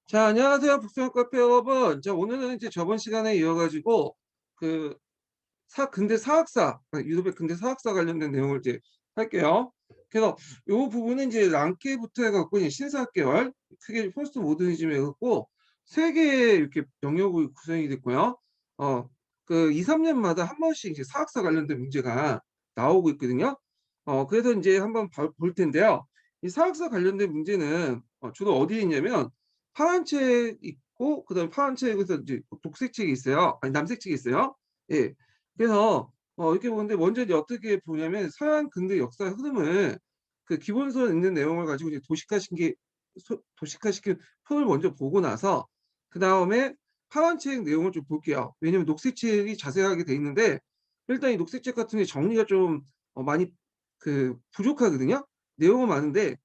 자, 안녕하세요. 북수영 카페 여러분. 자, 오늘은 이제 저번 시간에 이어가지고 그 근대 사학사, 유럽의 근대 사학사 관련된 내용을 이제 할게요. 그래서 요 부분은 이제 랑케부터 해갖고 이제 신사학계열, 크게 포스트 모더니즘에 해갖고 세 개의 이렇게 영역이 구성이 됐고요. 어, 그 2, 3년마다 한 번씩 이제 사학사 관련된 문제가 나오고 있거든요. 그래서 이제 한번 볼 텐데요. 이 사학사 관련된 문제는 주로 어디에 있냐면 파란 책 있고 그다음에 파란 책에서 이제 녹색 책이 있어요. 아니 남색 책이 있어요. 예. 그래서 이렇게 보는데 먼저 이제 어떻게 보냐면 서양 근대 역사의 흐름을 그 기본서에 있는 내용을 가지고 이제 도식화시킨 표를 먼저 보고 나서 그다음에 파란 책 내용을 좀 볼게요. 왜냐면 녹색 책이 자세하게 돼 있는데 일단 이 녹색 책 같은 게 정리가 좀 많이 부족하거든요. 내용은 많은데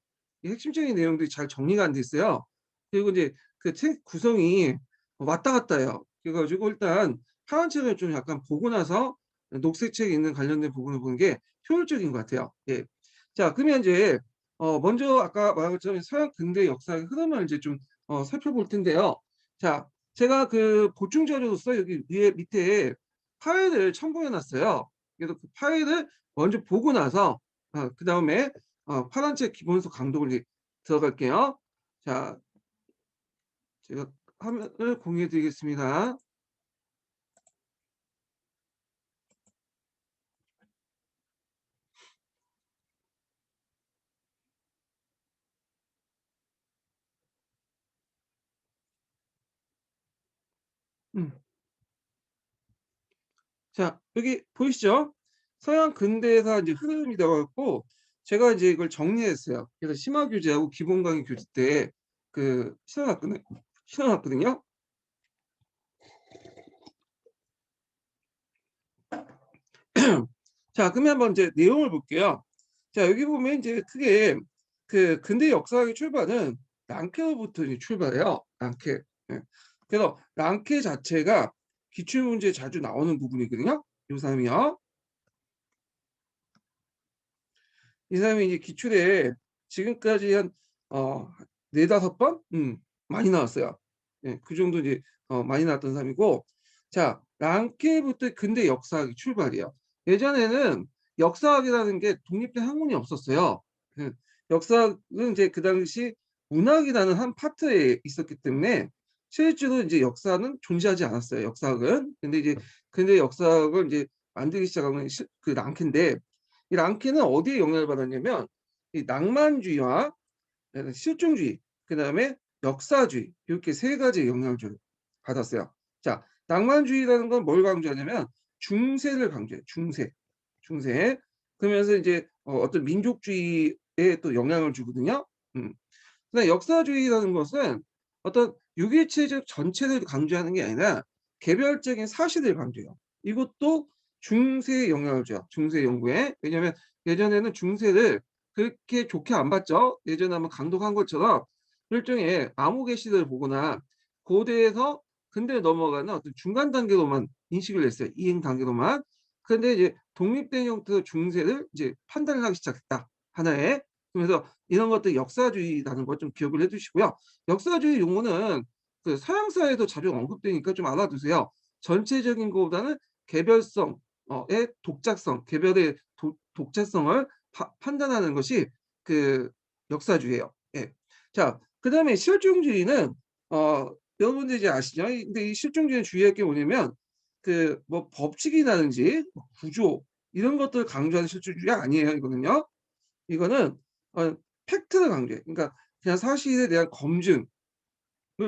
이 핵심적인 내용들이 잘 정리가 안 돼 있어요. 그리고 이제 그 책 구성이 왔다 갔다 해요. 그래 가지고 일단 파란 책을 좀 약간 보고 나서 녹색 책에 있는 관련된 부분을 보는 게 효율적인 것 같아요. 예. 자, 그러면 이제 먼저 아까 말한 것처럼 서양 근대 역사의 흐름을 이제 좀 살펴볼 텐데요. 자, 제가 그 보충 자료로서 여기 위에 밑에 파일을 첨부해 놨어요. 그래서 그 파일을 먼저 보고 나서 그다음에 파란 책 기본서 강독을 이제 들어갈게요. 자, 제가 화면을 공유해 드리겠습니다. 음. 자, 여기 보이시죠? 서양 근대사 이제 흐름이 나와 갖고 제가 이제 이걸 정리했어요. 그래서 심화 교재하고 기본 강의 교재 때 실어놨거든요. 자, 그러면 한번 이제 내용을 볼게요. 자, 여기 보면 이제 크게 그 근대 역사의 출발은 랑케로부터 이제 출발해요. 랑케. 예. 그래서 랑케 자체가 기출문제에 자주 나오는 부분이거든요. 요 사람이요. 이 사람이 이제 기출에 지금까지 한 네다섯 번 많이 나왔어요. 예, 그 정도 이제 많이 나왔던 사람이고, 자, 랑케부터 근대 역사학이 출발이에요. 예전에는 역사학이라는 게 독립된 학문이 없었어요. 그 역사학은 이제 그 당시 문학이라는 한 파트에 있었기 때문에 실제로 이제 역사는 존재하지 않았어요. 역사학은. 근데 이제 근대 역사학을 이제 만들기 시작한 건 그 랑케인데, 이 랑케는 어디에 영향을 받았냐면 이 낭만주의와 실존주의, 그다음에 역사주의 이렇게 세 가지 영향을 좀 받았어요. 자, 낭만주의라는 건 뭘 강조하냐면 중세를 강조해요. 중세. 그러면서 이제 어떤 민족주의에 또 영향을 주거든요. 음. 그다음 역사주의라는 것은 어떤 유기체적 전체를 강조하는 게 아니라 개별적인 사실을 강조해요. 이것도 중세에 영향을 줘요. 중세 연구에. 왜냐하면 예전에는 중세를 그렇게 좋게 안 봤죠. 예전에 한번 강독한 것처럼 일종의 암흑의 시대를 보거나 고대에서 근대에 넘어가는 어떤 중간 단계로만 인식을 했어요. 이행 단계로만. 그런데 이제 독립된 형태의 중세를 이제 판단을 하기 시작했다. 하나의. 그래서 이런 것들 역사주의라는 걸 좀 기억을 해 두시고요. 역사주의 용어는 그 서양사에도 자주 언급되니까 좀 알아두세요. 전체적인 것보다는 개별성 의 독자성, 개별의 독자성을 판단하는 것이 그 역사주의예요. 예. 자, 그다음에 실존주의는 여러분들이 이제 아시죠? 근데 이 실존주의는 주의할 게 뭐냐면 그 뭐 법칙이라든지 뭐 구조 이런 것들을 강조하는 실존주의가 아니에요, 이거는요. 이거는 팩트를 강조해. 그러니까 그냥 사실에 대한 검증을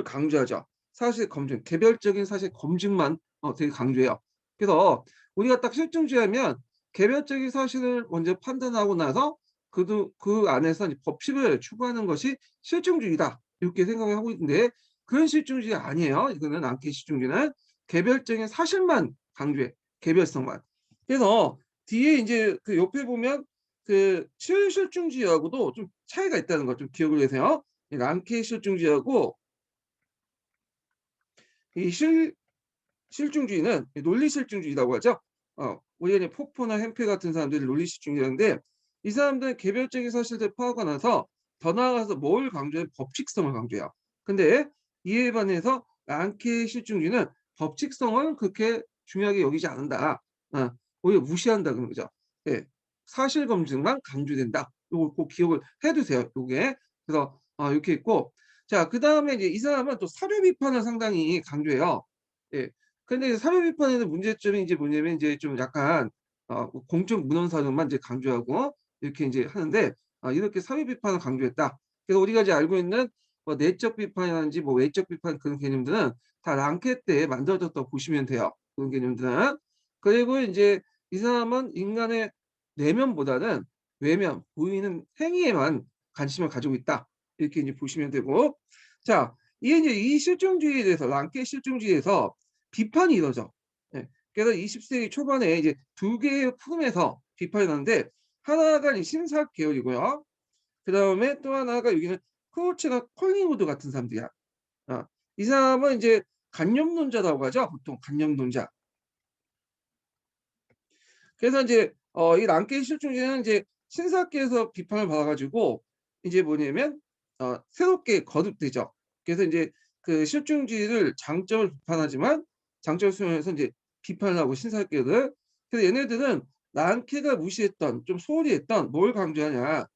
강조하죠. 사실 검증, 개별적인 사실 검증만 되게 강조해요. 그래서 우리가 딱 실증주의하면 개별적인 사실을 먼저 판단하고 나서 그 안에서 이제 법칙을 추구하는 것이 실증주의다. 이렇게 생각을 하고 있는데 그런 실증주의 아니에요. 이거는 앙케 실증주의는 개별적인 사실만 강조해. 개별성만. 그래서 뒤에 이제 그 옆에 보면 그 실증주의하고도 좀 차이가 있다는 거 좀 기억을 해세요. 이 랑케 실증주의하고 이 실증주의는 논리 실증주의라고 하죠. 우리가 폭포나 햄페 같은 사람들이 논리 실증주의인데 이 사람들은 개별적인 사실들을 파악하고 나서 더 나아가서 뭘 강조해? 법칙성을 강조해요. 근데 이에 반해서 랑케의 실증주의는 법칙성을 그렇게 중요하게 여기지 않는다. 오히려 무시한다 그런 거죠. 예. 사실 검증만 강조된다. 요거 꼭 기억을 해 두세요, 요게. 그래서 이렇게 있고, 자 그다음에 이제 이 사람은 또 사료 비판을 상당히 강조해요. 예. 근데 사료 비판에는 문제점이 이제 뭐냐면 이제 좀 약간 공적 문헌 사료만 이제 강조하고 이렇게 인제 하는데, 이렇게 사회 비판을 강조했다. 그래서 우리가 이제 알고 있는 뭐 내적 비판이라든지 뭐 외적 비판 그런 개념들은 다 랑케 때 만들어졌다고 보시면 돼요, 그런 개념들은. 그리고 인제 이 사람은 인간의 내면보다는 외면, 보이는 행위에만 관심을 가지고 있다. 이렇게 인제 보시면 되고. 자, 이게 인제 이 실존주의에 대해서 랑케 실존주의에서 비판이 이루어져. 예. 그래서 20 세기 초반에 이제 두 개의 품에서 비판이 나는데, 하나가 이 신사학 계열이고요. 그다음에 또 하나가 여기는 크로체나 콜링우드 같은 사람들이야. 어. 이 사람은 인제 관념론자라고 하죠, 보통 관념론자. 그래서 인제 이 랑케 실존주의는 인제 신사학계에서 비판을 받아 가지고 이제 뭐냐면 새롭게 거듭되죠. 그래서 인제 그 실존주의를 장점을 비판하지만 장점을 수용해서 인제 비판을 하고, 신사학계를. 그래서 얘네들은 랑케가 무시했던, 좀 소홀히 했던 뭘 강조하냐,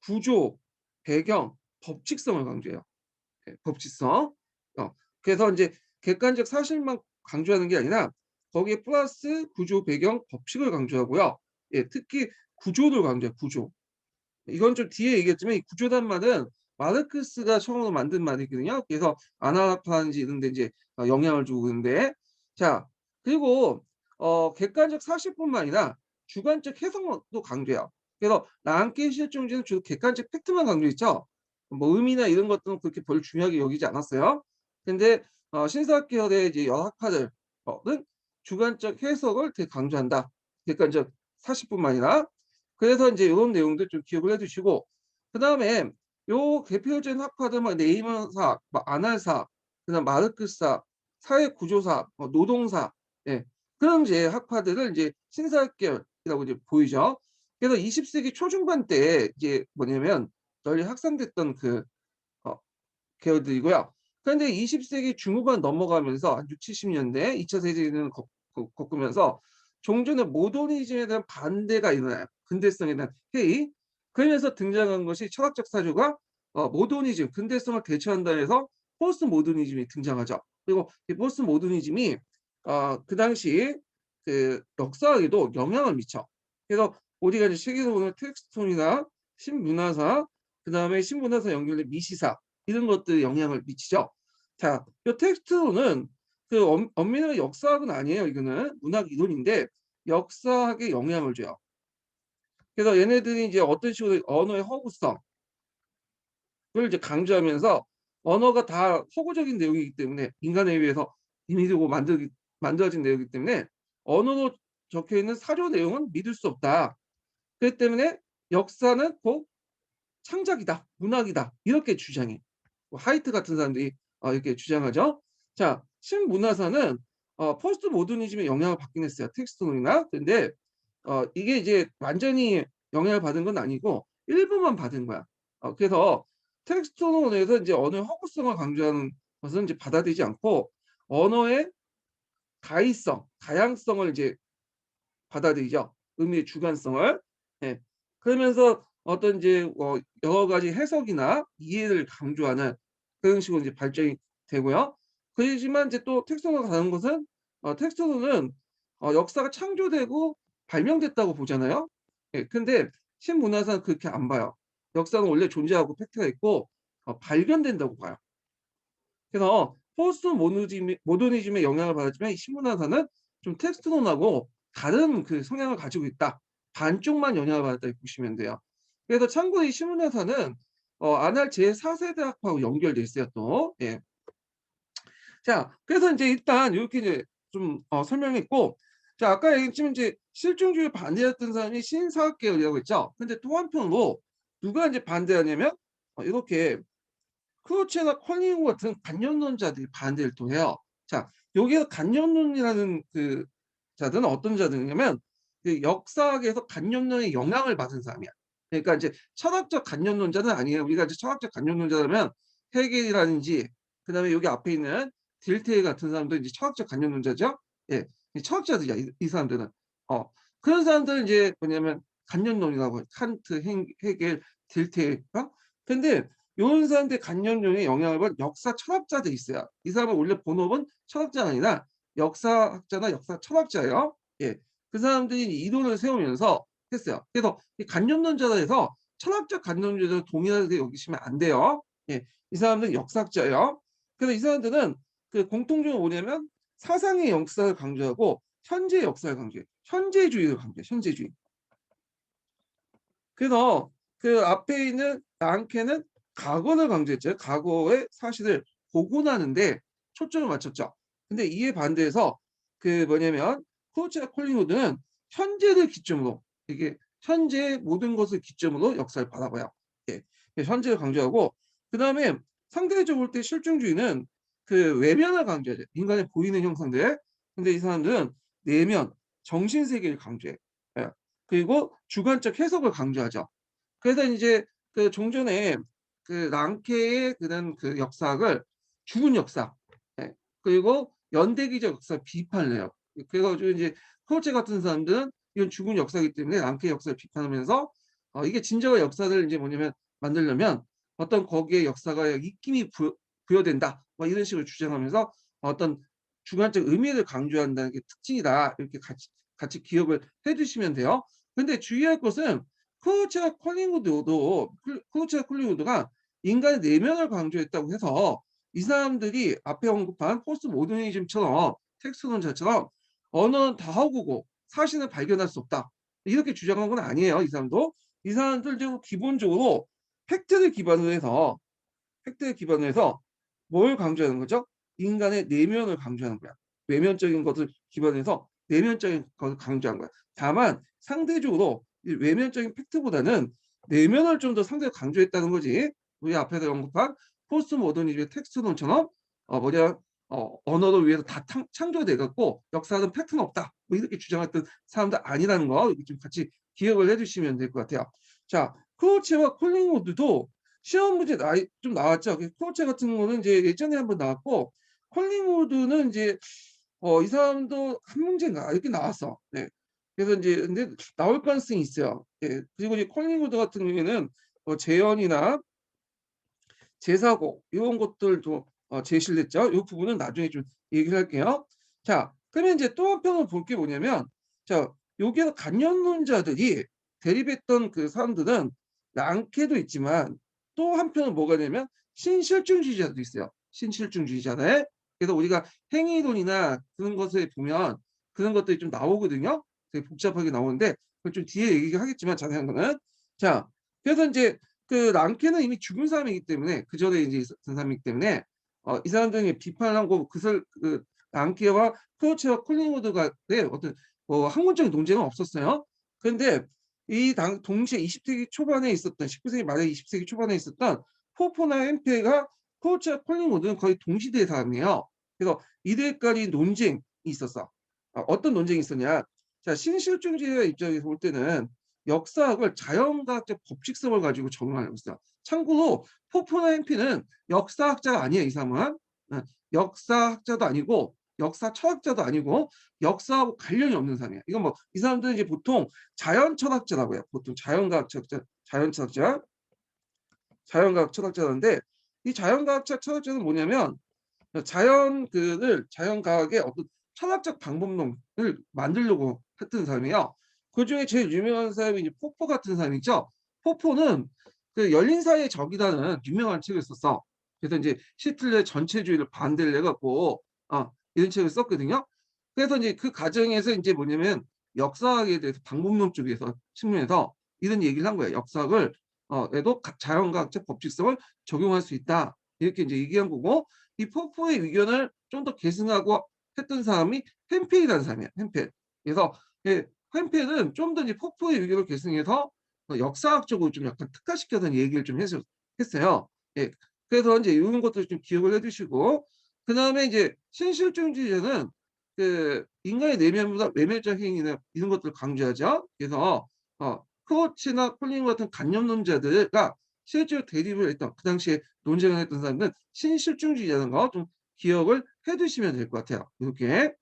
구조, 배경, 법칙성을 강조해요. 예, 법칙성. 그래서 인제 객관적 사실만 강조하는 게 아니라 거기에 플러스 구조, 배경, 법칙을 강조하고요. 예, 특히 구조를 강조해요, 구조. 이건 좀 뒤에 얘기했지만 이 구조란 말은 마르크스가 처음으로 만든 말이거든요. 그래서 아나라파인지 이런 데 인제 영향을 주고 그러는데, 자 그리고 객관적 사실뿐만 아니라 주관적 해석도 강조해요. 그래서 랑케 실존주의는 주로 객관적 팩트만 강조했죠. 뭐 의미나 이런 것들은 그렇게 별로 중요하게 여기지 않았어요. 근데 신사학 계열의 이제 여러 학파들 는 주관적 해석을 되게 강조한다, 객관적 사실뿐만 아니라. 그래서 인제 요런 내용들 좀 기억을 해 두시고, 그다음에 요 대표적인 학파들 뭐 네이먼사학, 뭐 아날사학, 그다음 마르크스사학, 사회구조사학, 노동사학, 예, 그런 이제 학파들을 인제 신사학 계열이라고 이제 보이죠. 그래서 20 세기 초중반 때 이제 뭐냐면 널리 확산됐던 그 어 계열들이고요. 그런데 20 세기 중후반 넘어가면서 한 60-70 년대 2차 세계대전을 겪으면서 종전의 모더니즘에 대한 반대가 일어나요, 근대성에 대한 회의. 그러면서 등장한 것이 철학적 사조가 모더니즘, 근대성을 대처한다 해서 포스트 모더니즘이 등장하죠. 그리고 이 포스트 모더니즘이 그 당시 그 역사에도 영향을 미쳐. 그래서 우리가 이제 책에서 보는 텍스톤이나 신문화사, 그다음에 신문화사 연결된 미시사, 이런 것들에 영향을 미치죠. 자, 요 텍스트로는 그 엄밀하게 역사학은 아니에요. 이거는 문학 이론인데 역사학에 영향을 줘요. 그래서 얘네들이 이제 어떤 식으로 언어의 허구성을 이제 강조하면서, 언어가 다 허구적인 내용이기 때문에 인간에 의해서 임의되고 만들어진 내용이기 때문에 언어로 적혀 있는 사료 내용은 믿을 수 없다. 그렇기 때문에 역사는 곧 창작이다, 문학이다, 이렇게 주장해. 뭐 하이트 같은 사람들이 이렇게 주장하죠. 자, 신문화사는 포스트 모더니즘의 영향을 받긴 했어요, 텍스트론이나. 근데 이게 이제 완전히 영향을 받은 건 아니고 일부만 받은 거야. 그래서 텍스트론에서 인제 언어의 허구성을 강조하는 것은 이제 받아들이지 않고 언어의 다의성, 다양성을 이제 받아들이죠, 의미의 주관성을. 예. 그러면서 어떤 이제 여러 가지 해석이나 이해를 강조하는 그런 식으로 이제 발전이 되고요. 그렇지만 이제 또 텍스트가 다른 것은 텍스트는 역사가 창조되고 발명됐다고 보잖아요. 예. 근데 신문화사는 그렇게 안 봐요. 역사는 원래 존재하고 팩트가 있고 발견된다고 봐요. 그래서 포스트 모더니즘의 영향을 받았지만 이 신문화사는 좀 텍스트론하고 다른 그 성향을 가지고 있다. 반쪽만 영향을 받았다 이렇게 보시면 돼요. 그래서 참고로 이 신문화사는 안할 제4 세대 학파하고 연결돼 있어요, 또. 예. 자, 그래서 인제 일단 요렇게 이제 좀 설명했고, 자 아까 얘기했지만 인제 실존주의 반대했던 사람이 신사학 계열이라고 했죠. 근데 또 한편으로 누가 인제 반대하냐면 요렇게 크루체나 컬링우 같은 관념론자들이 반대를 또 해요. 자, 여기에서 관념론이라는 그 자들은 어떤 자들이냐면 그 역사학에서 관념론의 영향을 받은 사람이야. 그러니까 이제 철학적 관념론자는 아니에요. 우리가 이제 철학적 관념론자라면 헤겔이라든지 그다음에 여기 앞에 있는 딜테이 같은 사람도 이제 철학적 관념론자죠. 예. 이 철학자들이야, 이 사람들은. 어. 그런 사람들은 이제 뭐냐면 관념론이라고 해요. 칸트, 헤겔, 딜테이. 근데 요런 사람들 관념론에 영향을 받은 역사 철학자들이 있어요. 이 사람은 원래 본업은 철학자가 아니라 역사학자나 역사 철학자예요. 예. 그 사람들이 이론을 세우면서 했어요. 그래서 이 관념론자라 해서 철학적 관념론자를 동일하게 여기시면 안 돼요. 예. 이 사람들은 역사학자예요. 그래서 이 사람들은 그 공통점이 뭐냐면 사상의 역사를 강조하고 현재의 역사를 강조해요. 현재주의를 강조해요. 현재주의. 그래서 그 앞에 있는 랑케는 과거를 강조했죠. 과거의 사실을 복원하는데 초점을 맞췄죠. 근데 이에 반대해서 그 뭐냐면 코르치와 콜링우드는 현재를 기점으로, 이게 현재의 모든 것을 기점으로 역사를 바라봐요. 예. 현재를 강조하고, 그다음에 상대적으로 볼 때 실증주의는 그 외면을 강조하죠. 인간의 보이는 형상들. 근데 이 사람들은 내면, 정신 세계를 강조해. 예. 그리고 주관적 해석을 강조하죠. 그래서 이제 그 종전에 그 랑케의 그런 그 역사학을 죽은 역사, 예, 그리고 연대기적 역사 비판을 해요. 그래 가지고 이제 코르체 같은 사람들은 이건 죽은 역사이기 때문에 랑케 역사를 비판하면서 이게 진정한 역사를 이제 뭐냐면 만들려면 어떤 거기에 역사가 입김이 부여된다, 뭐 이런 식으로 주장하면서 어떤 주관적 의미를 강조한다는 게 특징이다. 이렇게 같이 기억을 해 주시면 돼요. 근데 주의할 것은 코르체와 콜링우드가 인간의 내면을 강조했다고 해서 이 사람들이 앞에 언급한 포스트 모더니즘처럼 텍스트론자처럼 언어는 다하고고 사실을 발견할 수 없다, 이렇게 주장한 건 아니에요. 이 사람도. 이 사람들도 기본적으로 팩트를 기반으로 해서 뭘 강조하는 거죠? 인간의 내면을 강조하는 거야. 외면적인 것을 기반해서 내면적인 것을 강조한 거야. 다만 상대적으로 이 외면적인 팩트보다는 내면을 좀 더 상대적으로 강조했다는 거지. 우리 앞에서 언급한 포스트 모더니즘의 텍스트론처럼 언어를 위해서 다 창조돼 갖고 역사는 팩트는 없다, 뭐 이렇게 주장했던 사람들 아니라는 거 이렇게 좀 같이 기억을 해주시면 될 것 같아요. 자, 크로체와 콜링우드도 시험 문제 좀 나왔죠. 크로체 같은 거는 이제 예전에 한번 나왔고, 콜링우드는 이제 이 사람도 한 문제인가 이렇게 나왔어. 네. 그래서 이제 근데 나올 가능성이 있어요. 예. 그리고 이제 콜링우드 같은 경우에는 재현이나 재사고 이런 것들도 제시를 했죠. 이 부분은 나중에 좀 얘기를 할게요. 자, 그러면 이제 또 한편으로 볼 게 뭐냐면, 자, 여기에서 간념론자들이 대립했던 그 사람들은 랑케도 있지만 또 한편은 뭐가 되냐면 신실증주의자도 있어요. 신실증주의자들. 그래서 우리가 행위론이나 그런 것에 보면 그런 것들이 좀 나오거든요. 되게 복잡하게 나오는데 그건 좀 뒤에 얘기하겠지만 자세한 거는. 자, 그래서 이제 그 랑케는 이미 죽은 사람이기 때문에, 그 전에 이제 있었던 사람이기 때문에 이 사람들이 비판하고 그 랑케와 크로체와 콜링우드가 어떤 학문적인 논쟁은 없었어요. 그런데 이 동시에 20세기 초반에 있었던 19세기 말에 20세기 초반에 있었던 포포나 햄페가 크로체와 콜링우드는 거의 동시대의 사람이에요. 그래서 이들 간의 논쟁이 있었어. 어떤 논쟁이 있었냐? 자, 신실주의자 입장에서 볼 때는 역사학을 자연과학적 법칙성을 가지고 적용하려고 했어요. 참고로 포포나 햄피는 역사학자가 아니에요. 이 사람은 역사학자도 아니고 역사 철학자도 아니고 역사하고 관련이 없는 사람이에요. 이건 뭐 이 사람들은 이제 보통 자연 철학자라고 해요. 보통 자연과학 철학자, 자연과학 철학자인데, 이 자연과학 철학자는 뭐냐면 자연과학의 어떤 철학적 방법론을 만들려고 했던 사람이에요. 그 중에 제일 유명한 사람이 이제 포포 같은 사람이죠. 포포는 그 열린 사회의 적이라는 유명한 책을 썼어. 그래서 이제 히틀러의 전체주의를 반대를 해갖고 이런 책을 썼거든요. 그래서 이제 그 과정에서 이제 뭐냐면 역사학에 대해서 방법론 쪽에서 측면에서 이런 얘기를 한 거예요. 역사학을 에도 자연과학적 법칙성을 적용할 수 있다, 이렇게 이제 얘기한 거고, 이 포포의 의견을 좀 더 계승하고 했던 사람이 햄페이라는 사람이에요. 햄페. 그래서 햄페는 좀 더 이제 포포의 의견을 계승해서 역사학적으로 좀 약간 특화시켜서 얘기를 좀 했어요. 예. 그래서 이제 이런 것들 좀 기억을 해두시고, 그 다음에 이제 신실주의자는 그 인간의 내면보다 외면적 행위나 이런 것들을 강조하죠. 그래서 크로치나 콜링 같은 관념론자들과 실제로 대립을 했던 그 당시에 논쟁을 했던 사람들은 신실중주의자라는 거 좀 기억을 해 두시면 될 것 같아요. 요렇게.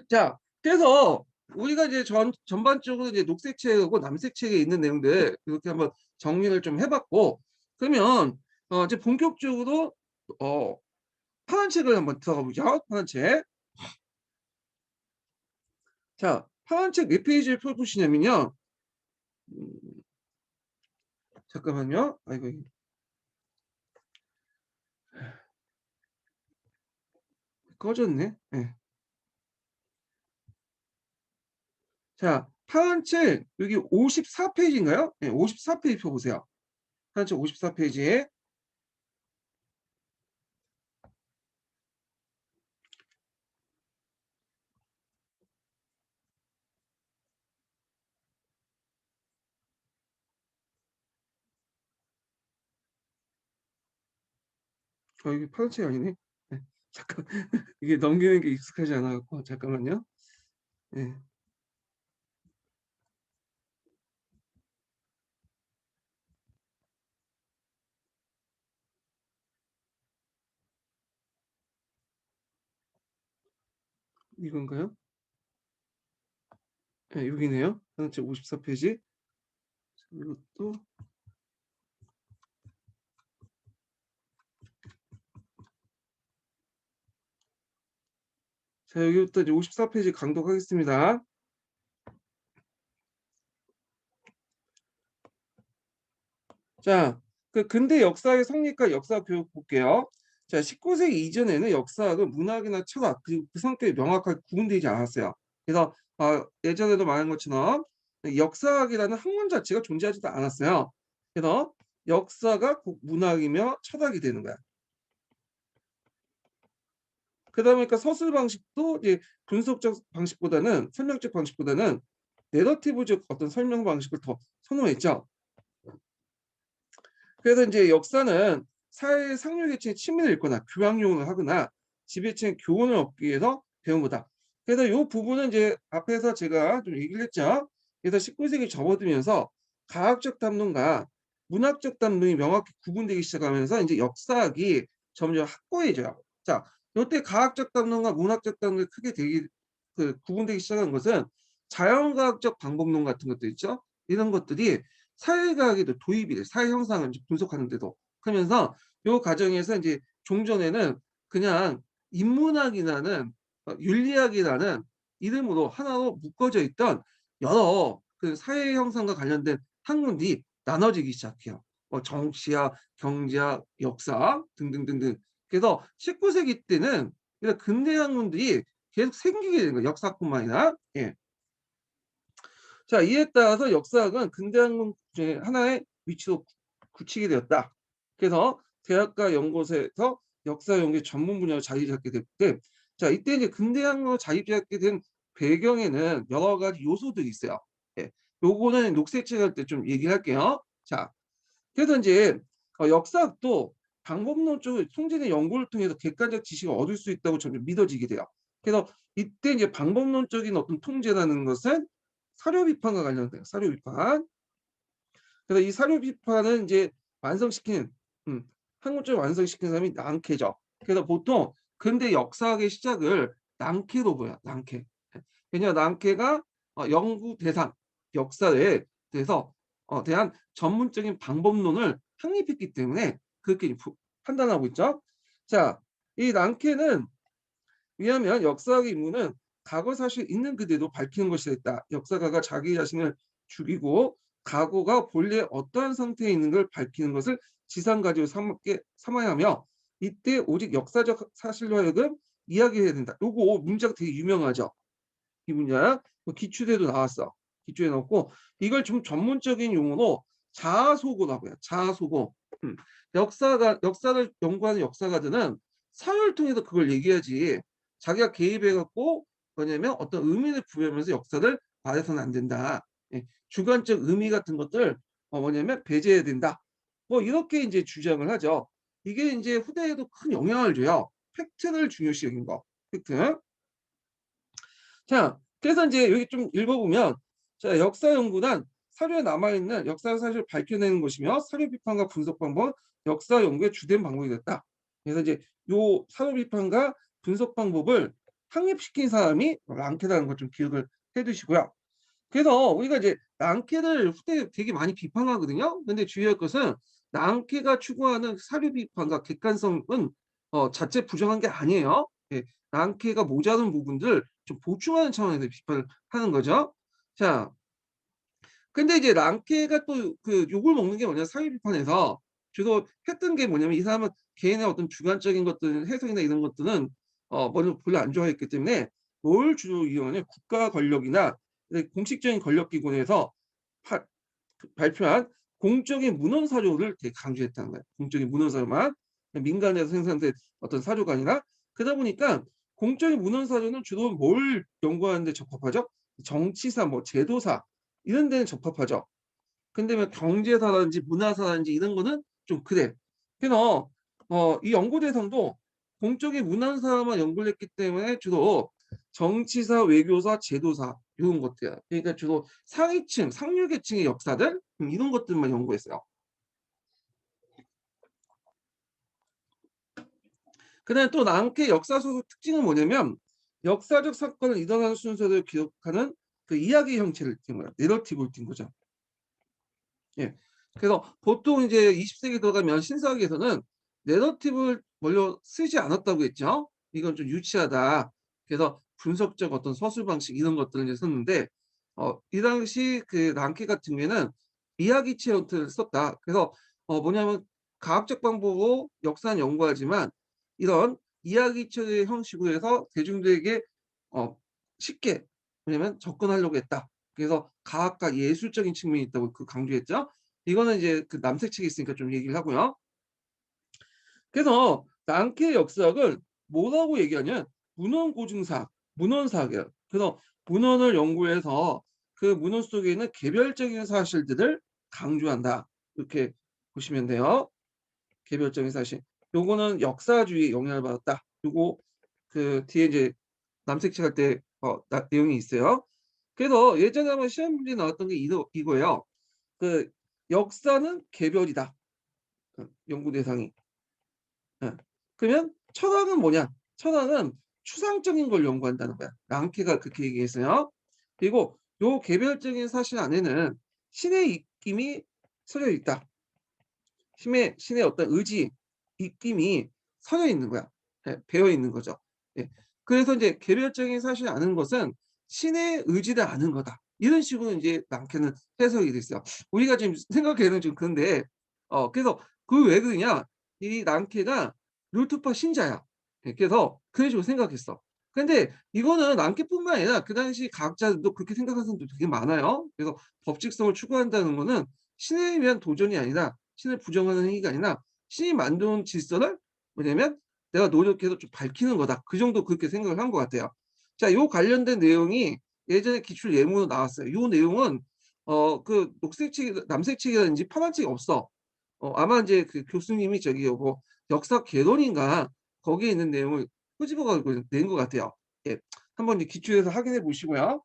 자, 그래서 우리가 이제 전반적으로 이제 녹색 책하고 남색 책에 있는 내용들 이렇게 한번 정리를 좀 해 봤고, 그러면 이제 본격적으로 어 파란 책을 한번 들어가 보죠. 파란 책. 자, 파란 책 몇 페이지를 펴 보시냐면요. 음 잠깐만요. 아이고. 꺼졌네. 예. 자, 파란 책 여기 54 페이지인가요? 예, 54 페이지 펴 보세요. 파란 책 54 페이지에 이게 파란 책이 아니네. 예. 잠깐 이게 넘기는 게 익숙하지 않아 갖고 잠깐만요. 예. 이건가요? 예, 여기네요. 파란 책 54 페이지. 이것도 자, 여기부터 이제 54 페이지 강독하겠습니다. 자, 그 근대 역사의 성립과 역사 교육 볼게요. 자, 19세기 이전에는 역사학은 문학이나 철학 그리고 그 성격이 명확하게 구분되지 않았어요. 그래서 예전에도 말한 것처럼 역사학이라는 학문 자체가 존재하지도 않았어요. 그래서 역사가 곧 문학이며 철학이 되는 거야. 그러다 보니까 서술 방식도 이제 분석적 방식보다는 설명적 방식보다는 내러티브적 어떤 설명 방식을 더 선호했죠. 그래서 인제 역사는 사회의 상류 계층의 취미를 읽거나 교양용을 하거나 지배층의 교훈을 얻기 위해서 배운 거다. 그래서 요 부분은 인제 앞에서 제가 좀 얘기를 했죠. 그래서 19세기 접어들면서 가학적 담론과 문학적 담론이 명확히 구분되기 시작하면서 인제 역사학이 점점 확고해져요. 자, 요때 가학적 담론과 문학적 담론이 크게 구분되기 시작한 것은 자연과학적 방법론 같은 것들 있죠. 이런 것들이 사회과학에도 도입이 돼. 사회 형상을 이제 분석하는 데도. 그러면서 요 과정에서 인제 종전에는 그냥 인문학이라는 윤리학이라는 이름으로 하나로 묶어져 있던 여러 그 사회 형성과 관련된 학문이 나눠지기 시작해요. 정치학, 경제학, 역사 등등등등. 그래서 19세기 때는 이런 근대 학문들이 계속 생기게 되는 거예요, 역사뿐만 아니라. 예. 자, 이에 따라서 역사학은 근대 학문 중에 하나의 위치로 굳히게 되었다. 그래서 대학과 연구소에서 역사 연구의 전문 분야로 자리 잡게 됐는데, 자, 이때 이제 근대 학문으로 자리 잡게 된 배경에는 여러 가지 요소들이 있어요. 예. 요거는 녹색책 할 때 좀 얘기를 할게요. 자, 그래서 인제 역사학도 방법론적으로 통진의 연구를 통해서 객관적 지식을 얻을 수 있다고 점점 믿어지게 돼요. 그래서 이때 이제 방법론적인 어떤 통제라는 것은 사료 비판과 관련돼요. 사료 비판. 그래서 이 사료 비판은 인제 완성시킨 학문적으로 완성시킨 사람이 랑케죠. 그래서 보통 근대 역사학의 시작을 랑케로 보여요. 랑케. 예. 왜냐하면 랑케가 연구 대상, 역사에 대해서 대한 전문적인 방법론을 확립했기 때문에 그렇게 판단하고 있죠. 자, 이 랑케는 왜냐하면 역사학의 임무는 과거 사실 있는 그대로 밝히는 것이 됐다. 역사가가 자기 자신을 죽이고 과거가 본래 어떠한 상태에 있는 걸 밝히는 것을 지상 가지고 삼아야 하며, 이때 오직 역사적 사실로 하여금 이야기해야 된다. 요거 문제가 되게 유명하죠. 이 문장 기출에도 나왔어. 기출에 나왔고, 이걸 좀 전문적인 용어로 자아소고라고 해요. 자아소고. 역사를 연구하는 역사가들은 사회를 통해서 그걸 얘기하지 자기가 개입해 갖고 뭐냐면 어떤 의미를 부여하면서 역사를 말해서는 안 된다. 예. 주관적 의미 같은 것들 뭐냐면 배제해야 된다. 뭐 이렇게 인제 주장을 하죠. 이게 인제 후대에도 큰 영향을 줘요. 팩트를 중요시 여긴 거. 팩트. 자, 그래서 인제 여기 좀 읽어보면, 자, 역사 연구란 사료에 남아있는 역사 사실을 밝혀내는 것이며 사료 비판과 분석 방법은 역사 연구의 주된 방법이 됐다. 그래서 이제 요 사료 비판과 분석 방법을 확립시킨 사람이 랑케라는 걸 좀 기억을 해 두시고요. 그래서 우리가 이제 랑케를 후대에 되게 많이 비판하거든요. 근데 주의할 것은 랑케가 추구하는 사료 비판과 객관성은 자체 부정한 게 아니에요. 예. 랑케가 모자른 부분들 좀 보충하는 차원에서 비판을 하는 거죠. 자, 근데 이제 랑케가 또 그 욕을 먹는 게 뭐냐면 사회 비판에서 주로 했던 게 뭐냐면 이 사람은 개인의 어떤 주관적인 것들 해석이나 이런 것들은 별로 안 좋아했기 때문에 뭘 주로 이용하냐면 국가 권력이나 공식적인 권력 기관에서 파 발표한 공적인 문헌 사료를 되게 강조했다는 거예요. 공적인 문헌 사료만 민간에서 생산된 어떤 사료가 아니라 그러다 보니까 공적인 문헌 사료는 주로 뭘 연구하는 데 적합하죠? 정치사, 뭐 제도사 이런 데는 적합하죠. 근데 뭐 경제사라든지 문화사라든지 이런 거는 좀 그래. 그래서 이 연구 대상도 공적인 문헌사만 연구를 했기 때문에 주로 정치사, 외교사, 제도사 이런 것들. 그러니까 주로 상위층, 상류 계층의 역사들 이런 것들만 연구했어요. 그다음에 또 랑케 역사 소설 특징은 뭐냐면 역사적 사건을 일어나는 순서를 기록하는 그 이야기 형태를 띈 거예요. 내러티브를 띈 거죠. 예. 그래서 보통 이제 20세기 들어가면 신사학에서는 내러티브를 별로 쓰지 않았다고 했죠. 이건 좀 유치하다. 그래서 분석적 어떤 서술 방식 이런 것들을 이제 썼는데 이 당시 그 랑케 같은 경우에는 이야기체 형태를 썼다. 그래서 뭐냐면 과학적 방법으로 역사는 연구하지만 이런 이야기체 형식으로 해서 대중들에게 어 쉽게 뭐냐면 접근하려고 했다. 그래서 과학과 예술적인 측면이 있다고 그 강조했죠. 이거는 이제 그 남색 책에 있으니까 좀 얘기를 하고요. 그래서 랑케의 역사학을 뭐라고 얘기하냐면 문헌고증사학, 문헌사학이에요. 그래서 문헌을 연구해서 그 문헌 속에 있는 개별적인 사실들을 강조한다. 이렇게 보시면 돼요. 개별적인 사실. 요거는 역사주의에 영향을 받았다. 요거 그 뒤에 이제 남색 책 할 때 내용이 있어요. 그래서 예전에 한번 시험 문제 나왔던 게 이거예요. 그 역사는 개별이다. 연구 대상이. 예. 그러면 철학은 뭐냐? 철학은 추상적인 걸 연구한다는 거야. 랑케가 그렇게 얘기했어요. 그리고 요 개별적인 사실 안에는 신의 입김이 서려 있다. 신의 어떤 의지, 입김이 서려 있는 거야. 예, 배어 있는 거죠. 예. 그래서 이제 개별적인 사실을 아는 것은 신의 의지를 아는 거다. 이런 식으로 이제 랑케는 해석이 됐어요. 우리가 지금 생각하기에는 좀 그런데 그래서 그 왜 그러냐? 이 랑케가 룰투파 신자야. 예, 그래서 그런 식으로 생각했어. 근데 이거는 랑케뿐만 아니라 그 당시 과학자들도 그렇게 생각하는 사람도 되게 많아요. 그래서 법칙성을 추구한다는 거는 신에 위한 도전이 아니라 신을 부정하는 행위가 아니라 신이 만든 질서를 뭐냐면 내가 노력해서 좀 밝히는 거다. 그 정도 그렇게 생각을 한 것 같아요. 자, 요 관련된 내용이 예전에 기출 예문으로 나왔어요. 요 내용은 그 녹색 책, 남색 책이라든지 파란 책이 없어. 아마 이제 그 교수님이 저기 뭐 역사 개론인가 거기에 있는 내용을 끄집어 가지고 낸 것 같아요. 예. 한번 이제 기출에서 확인해 보시고요.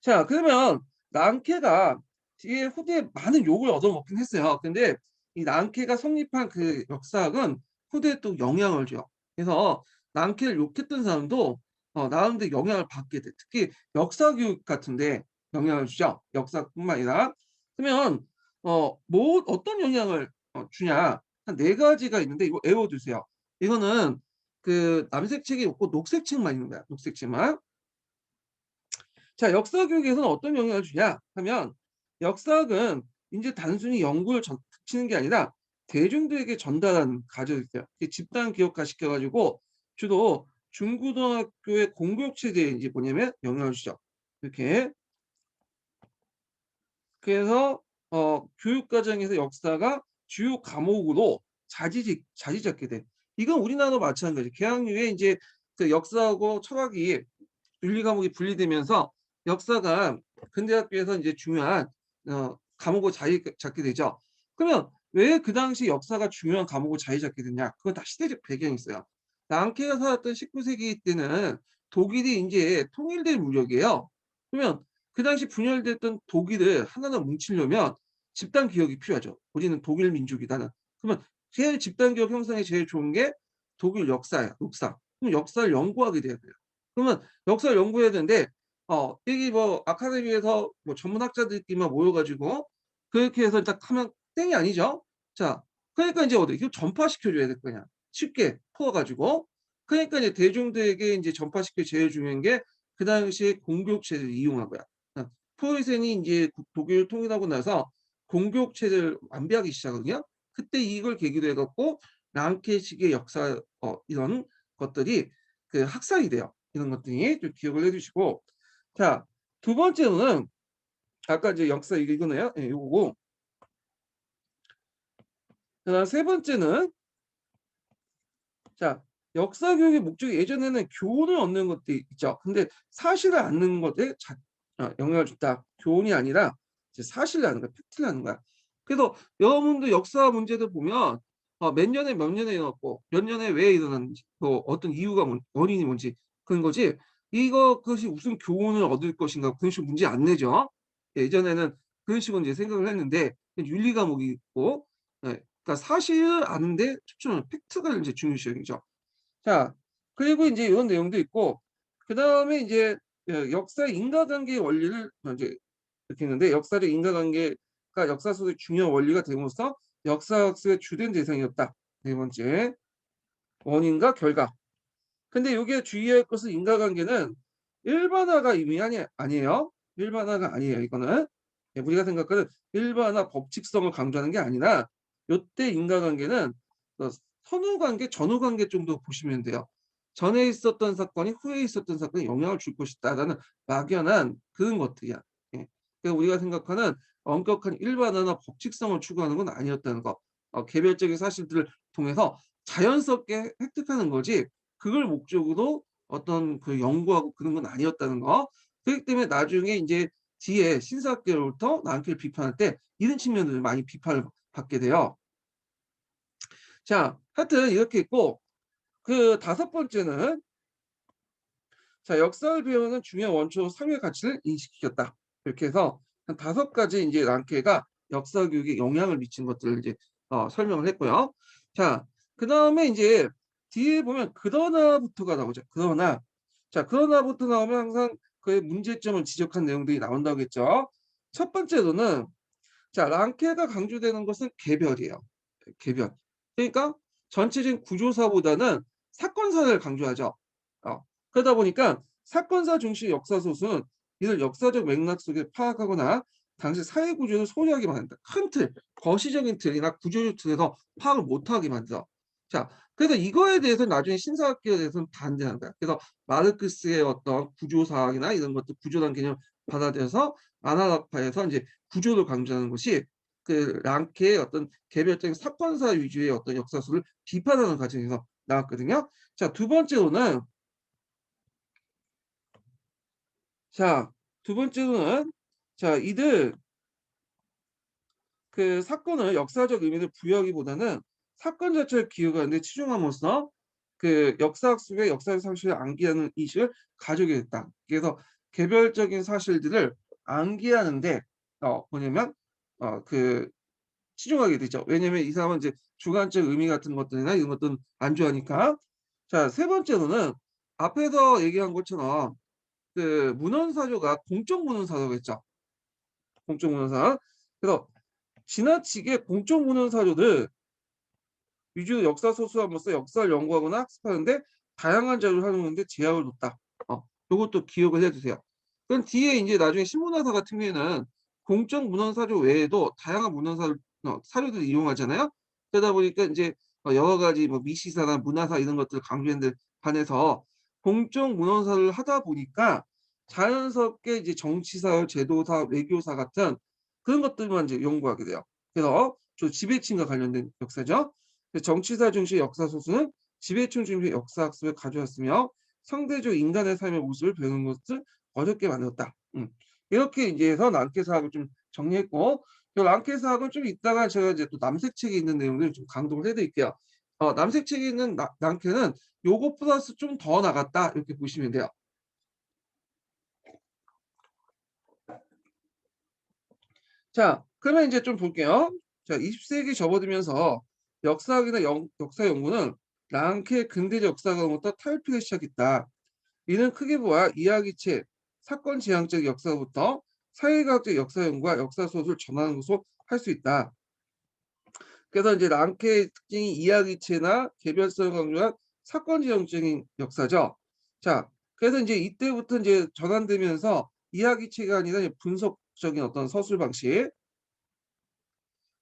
자, 그러면 랑케가 뒤에 후대에 많은 욕을 얻어먹긴 했어요. 근데 이 랑케가 성립한 그 역사학은 후대에 또 영향을 줘요. 그래서 랑케를 욕했던 사람도 나름대로 영향을 받게 돼. 특히 역사 교육 같은 데 영향을 주죠. 역사뿐만 아니라. 그러면 어떤 영향을 주냐. 한 4 가지가 있는데 이거 외워 두세요. 이거는 그 남색 책이 없고 녹색 책만 있는 거야. 녹색 책만. 자, 역사 교육에서는 어떤 영향을 주냐 하면 역사학은 인제 단순히 연구를 그치는 게 아니라 대중들에게 전달하는 과정이 있어요. 이 집단 기억화 시켜 가지고 주로 중고등학교의 공교육 체제에 인제 뭐냐면 영향을 주죠. 이렇게. 그래서 교육 과정에서 역사가 주요 과목으로 자리 잡게 돼. 이건 우리나라도 마찬가지예요. 개학류에 인제 그 역사하고 철학이 윤리 과목이 분리되면서 역사가 근대학교에서 인제 중요한 과목으로 자리 잡게 되죠. 그러면 왜 그 당시 역사가 중요한 과목으로 자리 잡게 됐냐? 그건 다 시대적 배경이 있어요. 랑케가 살았던 19세기 때는 독일이 인제 통일된 무렵이에요. 그러면 그 당시 분열됐던 독일을 하나로 뭉치려면 집단 기억이 필요하죠. 우리는 독일 민족이다는. 그러면 제일 집단 기억 형성에 제일 좋은 게 독일 역사예요, 역사. 그럼 역사를 연구하게 돼야 돼요. 그러면 역사를 연구해야 되는데 이게 뭐 아카데미에서 뭐 전문학자들끼리만 모여 가지고 그렇게 해서 딱 하면 땡이 아니죠. 자, 그러니까 인제 이거 전파시켜 줘야 될 거 아니야, 쉽게 풀어 가지고. 그러니까 이제 대중들에게 인제 전파시키기 제일 중요한 게 그 당시에 공교육 체제를 이용한 거야. 프로이센이 인제 독일을 통일하고 나서 공교육 체제를 완비하기 시작하거든요. 그때 이걸 계기로 해 갖고 랑케식의 역사 이런 것들이 그 학살이 돼요. 이런 것들이 좀 기억을 해 주시고. 자, 두 번째로는 아까 이제 역사 이거네요. 예, 요거고. 그다음 세 번째는 자, 역사 교육의 목적이 예전에는 교훈을 얻는 것도 있죠. 근데 사실을 아는 것에 영향을 줬다. 교훈이 아니라 이제 사실을 아는 거야. 팩트를 아는 거야. 그래서 여러분들 역사 문제들 보면 몇 년에 몇 년에 일어났고 몇 년에 왜 일어났는지 뭐 어떤 이유가 원인이 뭔지 그런 거지, 그것이 무슨 교훈을 얻을 것인가 그런 식으로 문제 안 내죠. 예전에는 그런 식으로 이제 생각을 했는데 윤리 과목이 있고, 예, 그러니까 사실을 아는데 초점은 팩트가 이제 중요시 여기죠. 자, 그리고 인제 요런 내용도 있고, 그다음에 인제 역사의 인과관계의 원리를 이제 이렇게 했는데, 역사적 인과관계가 역사 속의 중요한 원리가 됨으로써 역사학습의 주된 대상이었다. 네 번째, 원인과 결과. 근데 요게 주의할 것은 인과관계는 일반화가 의미 아니에요. 일반화가 아니에요, 이거는. 예, 우리가 생각하는 일반화 법칙성을 강조하는 게 아니라 요때 인과관계는 선후관계, 전후관계 정도 보시면 돼요. 전에 있었던 사건이 후에 있었던 사건에 영향을 줄 것이다라는 막연한 그런 것들이야. 예. 그러니까 우리가 생각하는 엄격한 일반화나 법칙성을 추구하는 건 아니었다는 거. 개별적인 사실들을 통해서 자연스럽게 획득하는 거지 그걸 목적으로 어떤 그 연구하고 그런 건 아니었다는 거. 그렇기 때문에 나중에 인제 뒤에 신사학계로부터 랑케를 비판할 때 이런 측면들을 많이 비판을 받게 돼요. 자, 하여튼 이렇게 있고, 그 다섯 번째는 자, 역사를 배우는 중요한 원초로 삶의 가치를 인식시켰다. 이렇게 해서 한 다섯 가지 인제 랑케가 역사 교육에 영향을 미친 것들을 이제 설명을 했고요. 자, 그다음에 인제 뒤에 보면 그러나부터가 나오죠. 그러나. 자, 그러나부터 나오면 항상 그의 문제점을 지적한 내용들이 나온다고 했죠. 첫 번째로는 자, 랑케가 강조되는 것은 개별이에요. 개별. 그러니까 전체적인 구조사보다는 사건사를 강조하죠. 그러다 보니까 사건사 중심 역사 소설은 이들 역사적 맥락 속에 파악하거나 당시 사회 구조를 소홀하게 만든다. 큰 틀, 거시적인 틀이나 구조적 틀에서 파악을 못하게 만들어. 자, 그래서 이거에 대해서는 나중에 신사학계에 대해서는 반대하는 거야. 그래서 마르크스의 어떤 구조사학이나 이런 것들 구조란 개념을 받아들여서 아날학파에서 이제 구조를 강조하는 것이 그 랑케의 어떤 개별적인 사건사 위주의 어떤 역사서를 비판하는 과정에서 나왔거든요. 자, 두 번째로는 자, 두 번째로는 자, 이들 그 사건을 역사적 의미를 부여하기보다는 사건 자체를 기억하는 데 치중함으로써 그 역사학습의 역사적 사실을 암기하는 인식을 가지게 됐다. 그래서 개별적인 사실들을 암기하는 데 뭐냐면 그 치중하게 되죠. 왜냐면 이 사람은 이제 주관적 의미 같은 것들이나 이런 것들은 안 좋아하니까. 자, 세 번째로는 앞에서 얘기한 것처럼 그 문헌사조가 공적 문헌사조겠죠. 공적 문헌사. 그래서 지나치게 공적 문헌사조를 위주로 역사 소수함으로써 역사를 연구하거나 학습하는데 다양한 자료를 활용하는데 제약을 뒀다. 요것도 기억을 해 두세요. 그럼 뒤에 인제 나중에 신문화사 같은 경우에는 공적 문헌사조 외에도 다양한 사료들을 이용하잖아요. 그러다 보니까 인제 여러 가지 뭐 미시사나 문화사 이런 것들을 강조하는 데 반해서 공적 문헌사를 하다 보니까 자연스럽게 이제 정치사, 제도사, 외교사 같은 그런 것들만 이제 연구하게 돼요. 그래서 주로 지배층과 관련된 역사죠. 정치사 중심의 역사 소수는 지배층 중심의 역사 학습을 가져왔으며 상대적 인간의 삶의 모습을 배우는 것을 어렵게 만들었다. 이렇게 이제 해서 랑케 사학을 좀 정리했고, 이 랑케 사학은 좀 이따가 제가 이제 또 남색 책에 있는 내용들을 좀 강동을 해 드릴게요. 남색 책에 있는 랑케는 요거 플러스 좀 더 나갔다 이렇게 보시면 돼요. 자, 그러면 이제 좀 볼게요. 자, 20세기 접어들면서 역사학이나 역사 연구는 랑케의 근대적 역사가부터 탈피를 시작했다. 이는 크게 보아 이야기책, 사건 지향적 역사부터 사회과학적 역사 연구와 역사 소설을 전하는 것으로 할 수 있다. 그래서 이제 랑케의 특징이 이야기체나 개별성을 강조한 사건 지향적인 역사죠. 자, 그래서 이제 이때부터 이제 전환되면서 이야기체가 아니라 이제 분석적인 어떤 서술 방식.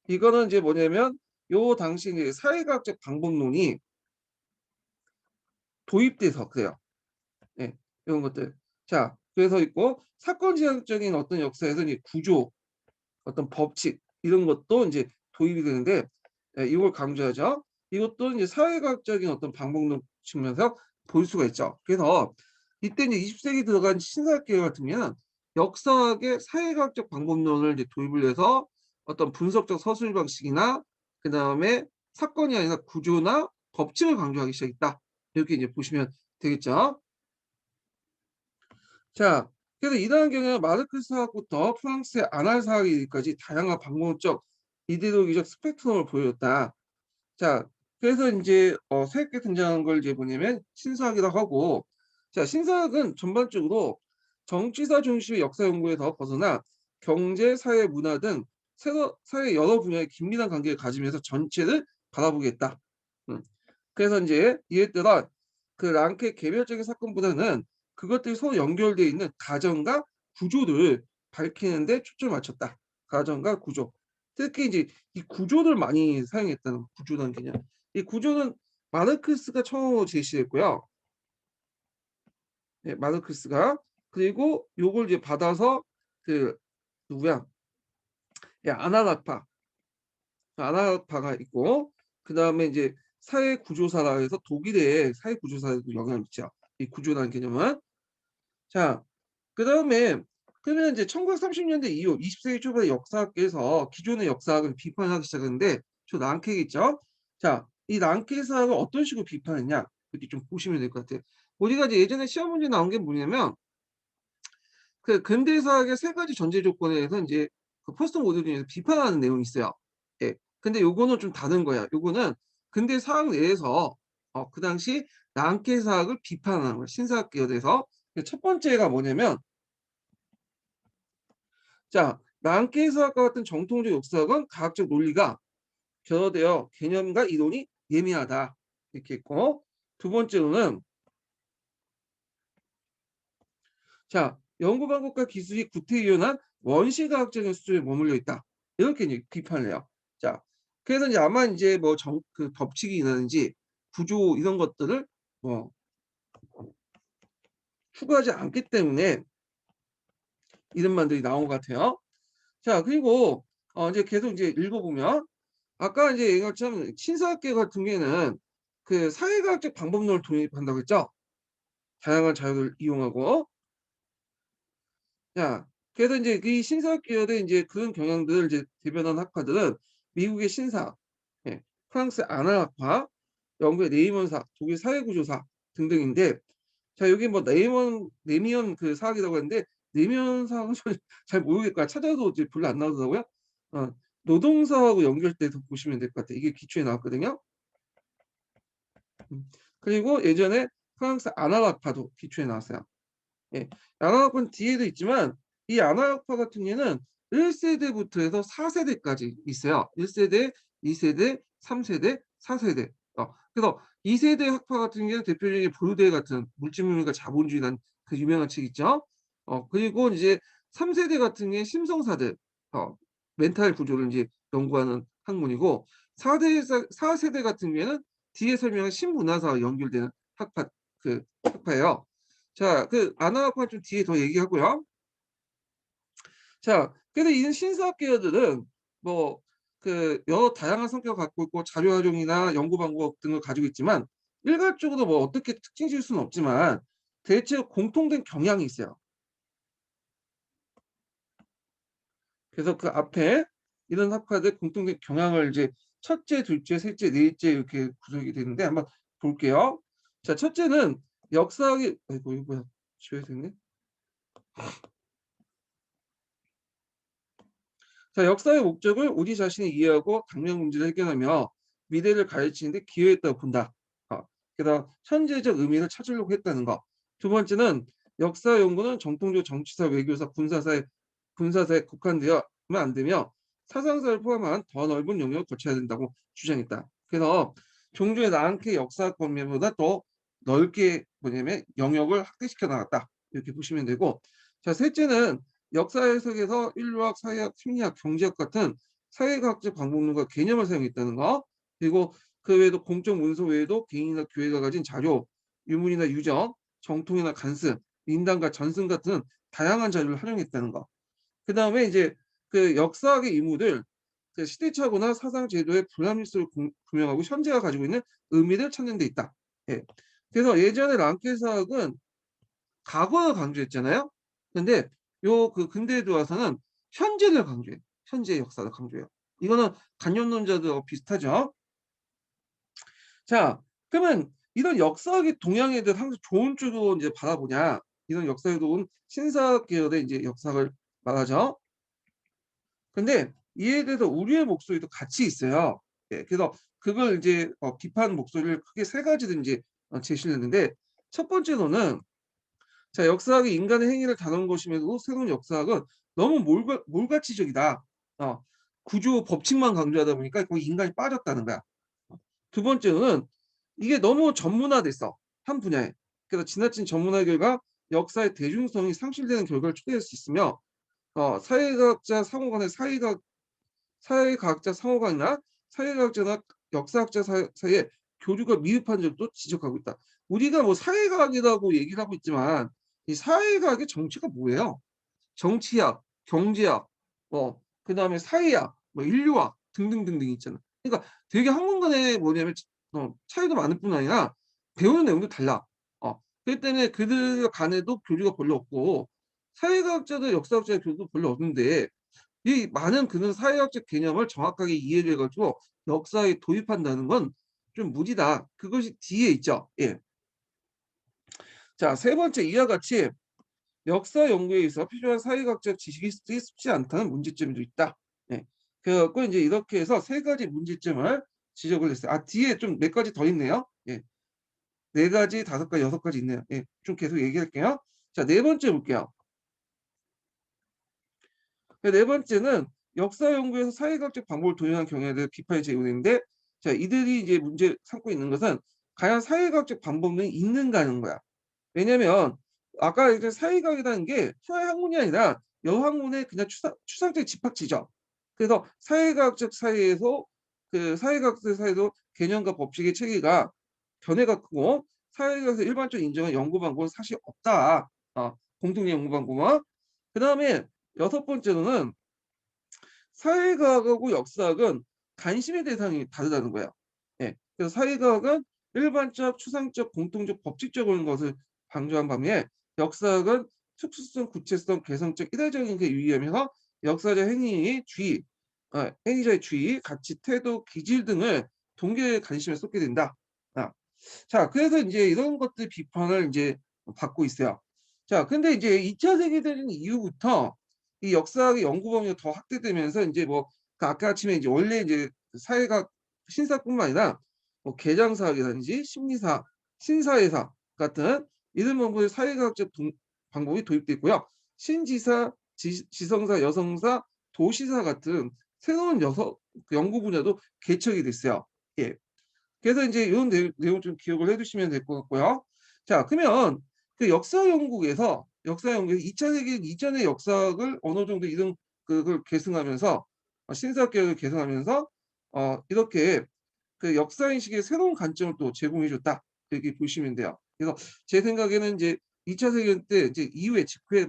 이거는 이제 뭐냐면 요 당시 이제 사회과학적 방법론이 도입돼서 그래요. 예, 이런 것들. 자, 그래서 있고 사건 지향적인 어떤 역사에서 이제 구조, 어떤 법칙 이런 것도 이제 도입이 되는데 예, 이걸 강조하죠. 이것도 이제 사회과학적인 어떤 방법론 측면에서 볼 수가 있죠. 그래서 이때 이제 20세기 들어간 신사학 계열 같은 경우는 역사학의 사회과학적 방법론을 이제 도입을 해서 어떤 분석적 서술 방식이나 그다음에 사건이 아니라 구조나 법칙을 강조하기 시작했다. 이렇게 이제 보시면 되겠죠. 자, 그래서 이러한 경우에는 마르크스 사학부터 프랑스의 아날 사학까지 다양한 방법적 이데올로기적 스펙트럼을 보여줬다. 자, 그래서 이제 새롭게 등장한 걸 이제 뭐냐면 신사학이라고 하고, 자, 신사학은 전반적으로 정치사 중심의 역사 연구에서 벗어나 경제, 사회, 문화 등 사회 여러 분야의 긴밀한 관계를 가지면서 전체를 바라보겠다. 음. 그래서 이제 이에 따라 그 랑케 개별적인 사건보다는 그것들이 서로 연결되어 있는 가정과 구조를 밝히는 데 초점을 맞췄다. 가정과 구조. 특히 이제 이 구조를 많이 사용했다는 구조라는 개념. 이 구조는 마르크스가 처음으로 제시했고요. 네, 마르크스가. 그리고 요걸 이제 받아서 그 누구야? 예, 아나락파가 있고 그다음에 이제 사회 구조사라 해서 독일의 사회 구조사에도 영향을 미쳐. 이 구조라는 개념은. 자, 그다음에 그러면 이제 1930년대 이후 20세기 초반의 역사학계에서 기존의 역사학을 비판하기 시작했는데 저 랑케겠죠? 자, 이 랑케 사학을 어떤 식으로 비판했냐? 이렇게 좀 보시면 될 것 같아요. 우리가 이제 예전에 시험 문제 나온 게 뭐냐면 그 근대사학의 세 가지 전제 조건에 대해서 이제 그 포스트 모더니즘에서 비판하는 내용이 있어요. 예. 근데 요거는 좀 다른 거야. 요거는 근대사학 내에서 그 당시 랑케 사학을 비판하는 거야. 신사학계에 대해서. 첫 번째가 뭐냐면 자, 랑케 사학과 같은 정통적 역사학은 과학적 논리가 결여되어 개념과 이론이 예민하다. 이렇게 있고 두 번째로는 자, 연구 방법과 기술이 구태의연한 원시과학적인 수준에 머물러 있다. 이렇게 이제 비판을 해요. 자, 그래서 이제 아마 이제 뭐 그 법칙이라든지 구조 이런 것들을 뭐 추구하지 않기 때문에 이런 말들이 나온 것 같아요. 자, 그리고 이제 계속 이제 읽어보면 아까 이제 얘기한 것처럼 신사학계 같은 경우에는 그 사회과학적 방법론을 도입한다고 했죠. 다양한 자료를 이용하고 자, 그래서 이제 이 신사학 계열의 이제 그런 경향들을 이제 대변한 학파들은 미국의 신사학, 예, 프랑스의 아나학파, 영국의 네이먼사학, 독일 사회구조사 등등인데, 자 여기 뭐 네미언 그 사학이라고 했는데 네미언 사학은 잘 모르겠고 찾아도 이제 별로 안 나오더라고요. 어, 노동사하고 연결돼서 보시면 될 것 같아요. 이게 기초에 나왔거든요. 그리고 예전에 프랑스 아나학파도 기초에 나왔어요. 예. 아나학파는 뒤에도 있지만 이 아나학파 같은 경우에는 1세대부터 해서 4세대까지 있어요. 1세대, 2세대, 3세대, 4세대. 그래서 2세대 학파 같은 경우에는 대표적인 보르데 같은 물질문명과 자본주의라는 그 유명한 책 있죠. 그리고 이제 3세대 같은 게 심성사들, 멘탈 구조를 이제 연구하는 학문이고 4세대 같은 경우에는 뒤에 설명한 신문화사와 연결되는 학파예요. 자, 그 아나학파 좀 뒤에 더 얘기하고요. 자, 그래서 이 신사학 계열들은 뭐 그 여러 다양한 성격을 갖고 있고 자료 활용이나 연구 방법 등을 가지고 있지만 일괄적으로 뭐 어떻게 특징 지을 수는 없지만 대체 공통된 경향이 있어요. 그래서 그 앞에 이런 학파들 공통된 경향을 이제 첫째, 둘째, 셋째, 넷째 이렇게 구성이 되는데 한번 볼게요. 자, 첫째는 역사학이 아이고 이거 뭐야 지워야 되네. 자, 역사의 목적을 우리 자신이 이해하고 당면 문제를 해결하며 미래를 가르치는 데 기여했다고 본다. 게다가 현재적 의미를 찾으려고 했다는 거. 두 번째는 역사 연구는 정통적 정치사, 외교사, 군사사에 국한되어만 안 되며 사상사를 포함한 더 넓은 영역을 거쳐야 된다고 주장했다. 그래서 종조의 랑케 역사 권면보다 더 넓게 뭐냐면 영역을 확대시켜 나갔다. 이렇게 보시면 되고, 자, 셋째는 역사 해석에서 인류학, 사회학, 심리학, 경제학 같은 사회과학적 방법론과 개념을 사용했다는 거. 그리고 그 외에도 공적 문서 외에도 개인이나 교회가 가진 자료, 유물이나 유적, 정통이나 간습, 민담과 전승 같은 다양한 자료를 활용했다는 거. 그 다음에 이제 그 역사학의 의무들, 그 시대착오나 사상 제도의 불합리성을 규명하고 현재가 가지고 있는 의미를 찾는 데 있다. 예. 그래서 예전에 랑케사학은 과거를 강조했잖아요. 근데 요 그 근대에 들어와서는 현재를 강조해요. 현재의 역사를 강조해요. 이거는 관념론자들하고 비슷하죠. 자, 그러면 이런 역사학의 동향애들 항상 좋은 쪽으로 이제 바라보냐? 이런 역사에 좋은 신사학 계열의 이제 역사를 말하죠. 근데 이에 대해서 우리의 목소리도 같이 있어요. 예, 그래서 그걸 이제 비판 목소리를 크게 세 가지를 이제 제시를 했는데, 첫 번째로는 자, 역사학이 인간의 행위를 다룬 것임에도 새로운 역사학은 너무 몰가치적이다. 어, 구조 법칙만 강조하다 보니까 거기 인간이 빠졌다는 거야. 두 번째로는 이게 너무 전문화됐어. 한 분야에. 그래서 지나친 전문화 결과 역사의 대중성이 상실되는 결과를 초래할 수 있으며 사회과학자 상호 간의 사회과학자 상호간이나 사회과학자나 역사학자 사이에 교류가 미흡한 점도 지적하고 있다. 우리가 뭐 사회과학이라고 얘기를 하고 있지만 이 사회과학의 정체가 뭐예요? 정치학, 경제학, 그다음에 사회학, 뭐 인류학 등등등등 있잖아. 그러니까 되게 학문 간에 뭐냐면 차이도 많을 뿐 아니라 배우는 내용도 달라. 그렇기 때문에 그들 간에도 교류가 별로 없고 사회과학자들, 역사학자의 교류도 별로 없는데 이 많은 그런 사회학적 개념을 정확하게 이해를 해가지고 역사에 도입한다는 건 좀 무리다. 그것이 뒤에 있죠. 예. 자, 세 번째 이와 같이 역사 연구에 있어 필요한 사회학적 지식이 쉽지 않다는 문제점도 있다. 예. 그래갖고 이제 이렇게 해서 세 가지 문제점을 지적을 했어요. 뒤에 좀 몇 가지 더 있네요. 예. 네 가지, 다섯 가지, 여섯 가지 있네요. 예. 좀 계속 얘기할게요. 자, 네 번째 볼게요. 네 번째는 역사 연구에서 사회학적 방법을 도입한 경우에 대해 비판이 제기되는데, 자, 이들이 이제 문제 삼고 있는 것은 과연 사회학적 방법론이 있는가 하는 거야. 왜냐면 아까 이제 사회학이라는 게 서양학문이 아니라 여학문의 그냥 추상적 집합지죠. 그래서 사회과학적 사이에서 그 사회과학적 사이도 개념과 법칙의 체계가 견해가 크고 사회학에서 일반적으로 인정한 연구 방법은 사실 없다. 공통 연구 방법은. 그다음에 여섯 번째로는 사회과학하고 역사학은 관심의 대상이 다르다는 거예요. 예. 그래서 사회과학은 일반적, 추상적, 공통적, 법칙적인 것을 강조한 반면에 역사학은 특수성, 구체성, 개성적, 이례적인 게 유의하면서 역사적 행위의 주의, 행위자의 주의, 가치, 태도, 기질 등을 동계의 관심에 쏟게 된다. 자, 그래서 이제 이런 것들 비판을 이제 받고 있어요. 자, 근데 이제 2차 세계대전 이후부터 이 역사학의 연구 범위가 더 확대되면서 이제 그 아까 아침에 이제 원래 이제 사회학 신사뿐만 아니라 뭐 개장사학이라든지 심리사, 신사회사 같은 이런 방법의 사회과학적 방법이 도입됐고요. 신지사, 지성사, 여성사, 도시사 같은 새로운 연구 분야도 개척이 됐어요. 예. 그래서 이제 이런 내용 좀 기억을 해두시면 될 것 같고요. 자, 그러면 그 역사 연구에서 2차 세계 이전의 역사학을 어느 정도 이런 그걸 계승하면서 신사학 개혁을 계승하면서 이렇게 그 역사 인식의 새로운 관점을 또 제공해 줬다. 이렇게 보시면 돼요. 그래서 제 생각에는 이제 2차 세계 때 이제 이후에 직후에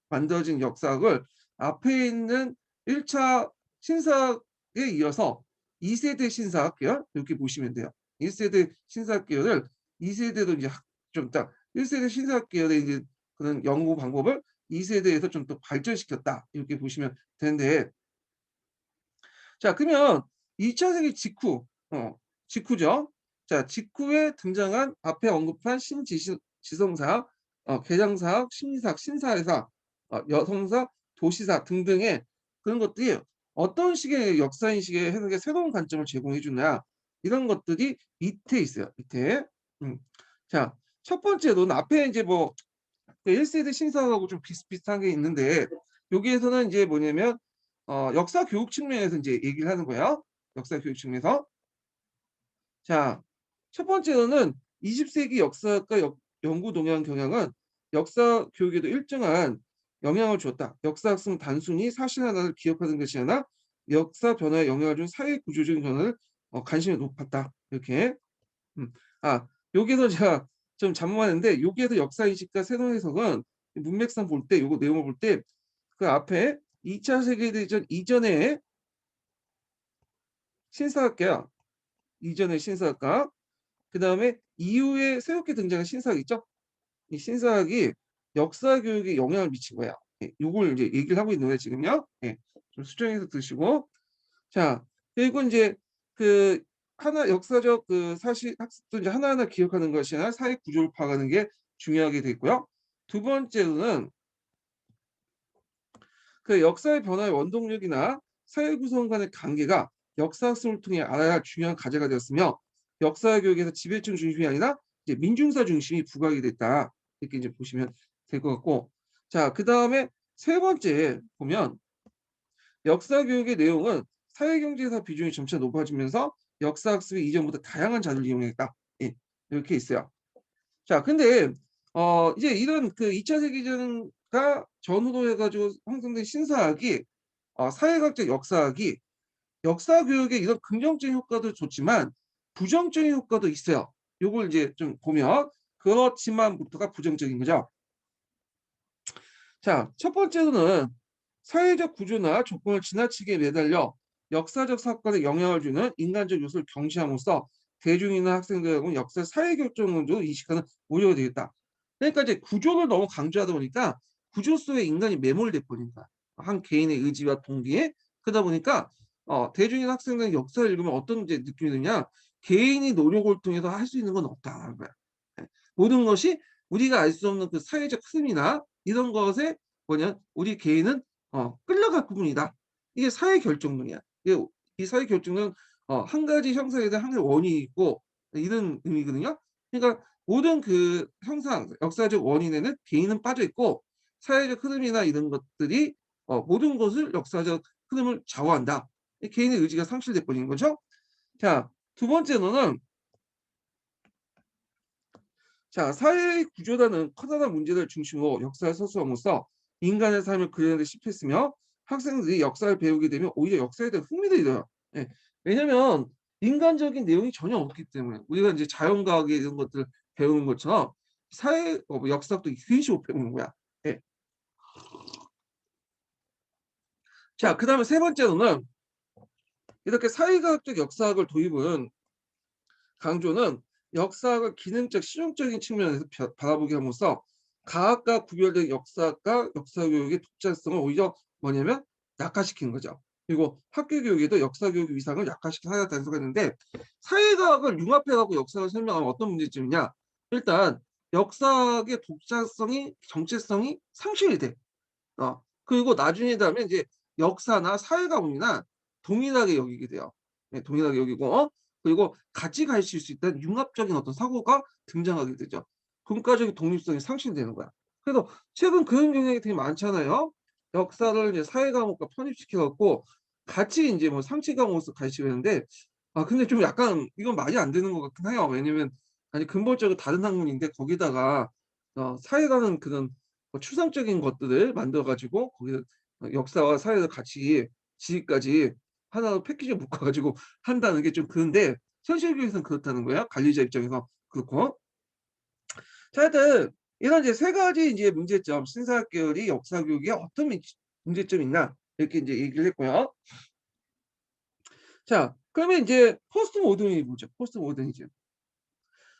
만들어진 역사학을 앞에 있는 1차 신사학에 이어서 2세대 신사학 계열 이렇게 보시면 돼요. 1세대 신사학 계열을 2세대도 이제 좀 딱 1세대 신사학 계열의 이제 그런 연구 방법을 2세대에서 좀 더 발전시켰다. 이렇게 보시면 되는데, 자, 그러면 2차 세계 직후죠. 자, 직후에 등장한 앞에 언급한 신지성사학, 개장사학, 심리사학, 신사회사, 여성사, 도시사 등등의 그런 것들이 어떤 식의 역사 인식의 해석에 새로운 관점을 제공해 주느냐 이런 것들이 밑에 있어요. 밑에. 음. 자, 첫 번째로는 앞에 이제 뭐 1세대 신사하고 좀 비슷비슷한 게 있는데 여기에서는 이제 뭐냐면 역사 교육 측면에서 이제 얘기를 하는 거예요. 역사 교육 측면에서. 자, 첫 번째로는 20세기 역사학과 연구 동향 경향은 역사 교육에도 일정한 영향을 주었다. 역사 학습은 단순히 사실 하나를 기억하는 것이 아니라 역사 변화에 영향을 준 사회 구조적인 변화를 관심이 높았다. 이렇게. 음. 아, 여기서 제가 좀 잠깐만인데 여기에서 역사 인식과 새로운 해석은 문맥상 볼 때 요거 내용을 볼 때 그 앞에 2차 세계대전 이전에 신사학계야. 이전의 신사학과. 그다음에 이후에 새롭게 등장한 신사학 있죠? 이 신사학이 역사 교육에 영향을 미친 거야. 예, 요걸 이제 얘기를 하고 있는 거예요, 지금요. 예. 좀 수정해서 드시고. 자, 그리고 이제 그 하나 역사적 그 사실 학습도 이제 하나하나 기억하는 것이 아니라 사회 구조를 파악하는 게 중요하게 돼 있고요. 두 번째로는 그 역사의 변화의 원동력이나 사회 구성 간의 관계가 역사 학습을 통해 알아야 할 중요한 과제가 되었으며 역사 교육에서 지배층 중심이 아니라 이제 민중사 중심이 부각이 됐다. 이렇게 이제 보시면 될 것 같고. 자, 그다음에 세 번째 보면 역사 교육의 내용은 사회경제사 비중이 점차 높아지면서 역사 학습이 이전보다 다양한 자료를 이용했다. 예, 이렇게 있어요. 자, 근데 이제 이런 그 2차 세계대전과 전후로 해가지고 형성된 신사학이 사회학적 역사학이 역사 교육에 이런 긍정적인 효과도 좋지만 부정적인 효과도 있어요. 요걸 이제 좀 보면 그렇지만부터가 부정적인 거죠. 자, 첫 번째로는 사회적 구조나 조건을 지나치게 매달려 역사적 사건에 영향을 주는 인간적 요소를 경시함으로써 대중이나 학생들하고는 역사 사회 결정론도 인식하는 우려가 되겠다. 그러니까 이제 구조를 너무 강조하다 보니까 구조 속에 인간이 매몰돼 버린다. 한 개인의 의지와 동기에 그러다 보니까 대중이나 학생들은 역사를 읽으면 어떤 이제 느낌이 드냐? 개인이 노력을 통해서 할 수 있는 건 없다라는 거야. 예. 모든 것이 우리가 알 수 없는 그 사회적 흐름이나 이런 것에 뭐냐 우리 개인은 끌려갈 부분이다. 이게 사회 결정론이야. 이게 이 사회 결정론 한 가지 형상에 대한 한 가지 원인이 있고 이런 의미거든요. 그러니까 모든 그 형상, 역사적 원인에는 개인은 빠져 있고 사회적 흐름이나 이런 것들이 모든 것을 역사적 흐름을 좌우한다. 이 개인의 의지가 상실돼 버리는 거죠. 자, 두 번째로는 자, 사회 구조라는 커다란 문제를 중심으로 역사를 서술함으로써 인간의 삶을 그리는 데 실패했으며 학생들이 역사를 배우게 되면 오히려 역사에 대한 흥미를 잃어요. 예. 왜냐면 인간적인 내용이 전혀 없기 때문에 우리가 이제 자연과학에 이런 것들을 배우는 것처럼 사회 역사도 그런 식으로 배우는 거야. 예. 자, 그다음에 세 번째로는 이렇게 사회과학적 역사학을 도입은 강조는 역사학을 기능적 실용적인 측면에서 바라보게 함으로써 과학과 구별된 역사과 역사교육의 독자성을 오히려 뭐냐면 약화시키는 거죠. 그리고 학교 교육에도 역사교육 위상을 약화시키는 하나의 단서가 있는데 사회과학을 융합해갖고 역사를 설명하면 어떤 문제점이냐. 일단 역사학의 독자성이 정체성이 상실이 돼. 그리고 나중에 되면 이제 역사나 사회과학이나 동일하게 여기게 돼요. 네, 동일하게 여기고 그리고 같이 가르칠 수 있다는 융합적인 어떤 사고가 등장하게 되죠. 분과적인 독립성이 상실되는 거야. 그래서 최근 그런 경향이 되게 많잖아요. 역사를 이제 사회 과목과 편입시켜 갖고 같이 인제 뭐 상시 과목으로서 가르치고 있는데 근데 좀 약간 이건 말이 안 되는 것 같긴 해요. 왜냐면 아니 근본적으로 다른 학문인데 거기다가 사회라는 그런 추상적인 것들을 만들어 가지고 거기다 역사와 사회를 같이 지식까지 하나로 패키지에 묶어 가지고 한다는 게 좀 그런데 현실 교육에서는 그렇다는 거예요. 관리자 입장에서 그렇고. 자, 하여튼 이런 이제 세 가지 이제 문제점, 신사학 계열이 역사 교육에 어떤 문제점이 있나 이렇게 이제 얘기를 했고요. 자, 그러면 이제 포스트 모더니즘이 뭐죠? 포스트 모더니즘.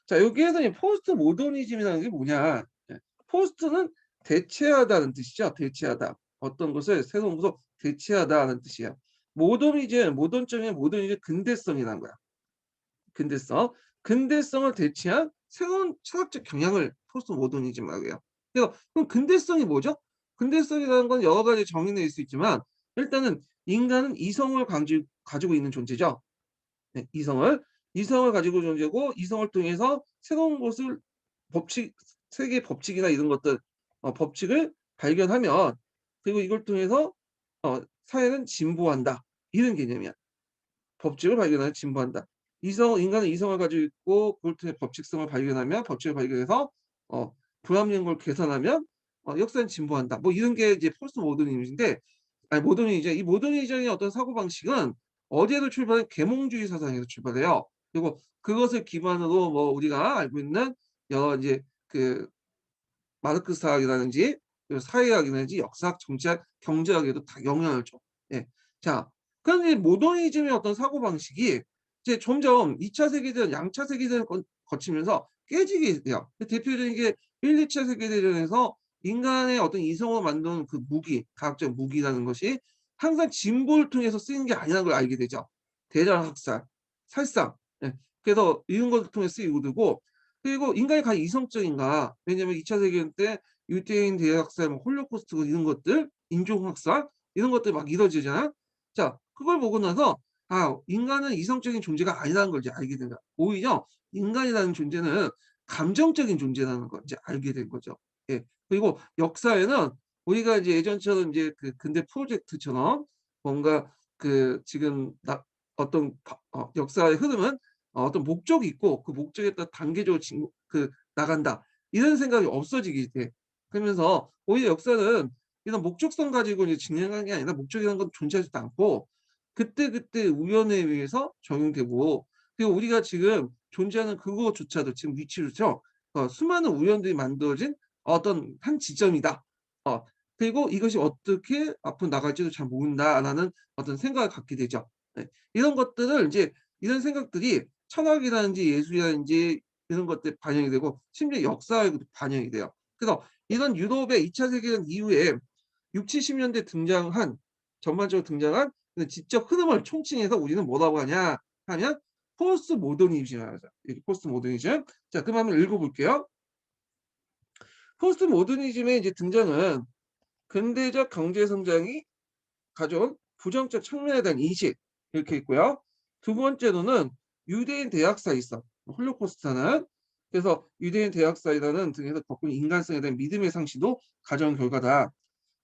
자, 여기에서 이 포스트 모더니즘이라는 게 뭐냐? 예. 포스트는 대체하다는 뜻이죠. 대체하다. 어떤 것을 새로운 것으로 대체하다는 뜻이에요. 모더니즘, 모던적인 모더니즘 근대성이라는 거야. 근대성. 근대성을 대체한 새로운 철학적 경향을 포스트 모더니즘이라고 해요. 그래서 그럼 근대성이 뭐죠? 근대성이라는 건 여러 가지 정의 내릴 수 있지만 일단은 인간은 이성을 가지고 있는 존재죠. 네, 이성을 가지고 존재고 이성을 통해서 새로운 것을 법칙 세계의 법칙이나 이런 것들 법칙을 발견하면 그리고 이걸 통해서 사회는 진보한다. 이런 개념이야. 법칙을 발견하면 진보한다. 인간은 이성을 가지고 있고 그걸 통해 법칙성을 발견하면 법칙을 발견해서 불합리한 걸 개선하면 역사는 진보한다. 뭐 이런 게 이제 포스트 모더니즘인데 아니 모더니즘 이 모더니즘의 어떤 사고방식은 어디에서 출발해 계몽주의 사상에서 출발해요. 그리고 그것을 기반으로 뭐 우리가 알고 있는 여러 이제 그 마르크스학이라든지 그리고 사회학이라든지 역사학, 정치학, 경제학에도 다 영향을 줘. 예. 자, 그런데 모더니즘의 어떤 사고방식이 이제 점점 2차 세계대전, 양차 세계대전을 거치면서 깨지게 돼요. 그 대표적인 게 1, 2차 세계대전에서 인간의 어떤 이성을 만드는 그 무기, 과학적 무기라는 것이 항상 진보를 통해서 쓰이는 게 아니라는 걸 알게 되죠. 대량 학살, 살상. 예. 그래서 이런 것을 통해 쓰이고 되고 그리고 인간이 과연 이성적인가? 왜냐면 2차 세계대전 때 유대인 대학살, 뭐 홀로코스트 이런 것들, 인종학살 이런 것들 막 이루어지잖아요. 자, 그걸 보고 나서 인간은 이성적인 존재가 아니라는 걸 이제 알게 된다. 오히려 인간이라는 존재는 감정적인 존재라는 걸 이제 알게 된 거죠. 예. 그리고 역사에는 우리가 이제 예전처럼 이제 그 근대 프로젝트처럼 뭔가 그 지금 어떤 역사의 흐름은 어떤 목적이 있고 그 목적에 따라 단계적으로 나간다. 이런 생각이 없어지게 돼. 그러면서 오히려 역사는 이런 목적성 가지고 이제 진행하는 게 아니라 목적이라는 건 존재하지도 않고 그때그때 우연에 의해서 적용되고 그리고 우리가 지금 존재하는 그거조차도 지금 위치조차 수많은 우연들이 만들어진 어떤 한 지점이다. 그리고 이것이 어떻게 앞으로 나갈지도 잘 모른다라는 어떤 생각을 갖게 되죠. 네. 이런 것들을 이제 이런 생각들이 철학이라든지 예술이라든지 이런 것들이 반영이 되고 심지어 역사에도 반영이 돼요. 그래서 이런 유럽의 2차 세계대전 이후에 60-70 년대 등장한 전반적으로 등장한 그 지적 흐름을 총칭해서 우리는 뭐라고 하냐 하면 포스트 모더니즘이라고 하죠. 이렇게 포스트 모더니즘. 자, 그럼 한번 읽어 볼게요. 포스트 모더니즘의 이제 등장은 근대적 경제 성장이 가져온 부정적 측면에 대한 인식 이렇게 있고요. 두 번째로는 유대인 대학살이성, 홀로코스트는 그래서 유대인 대학살이라는 등에서 겪은 인간성에 대한 믿음의 상실도 가져온 결과다.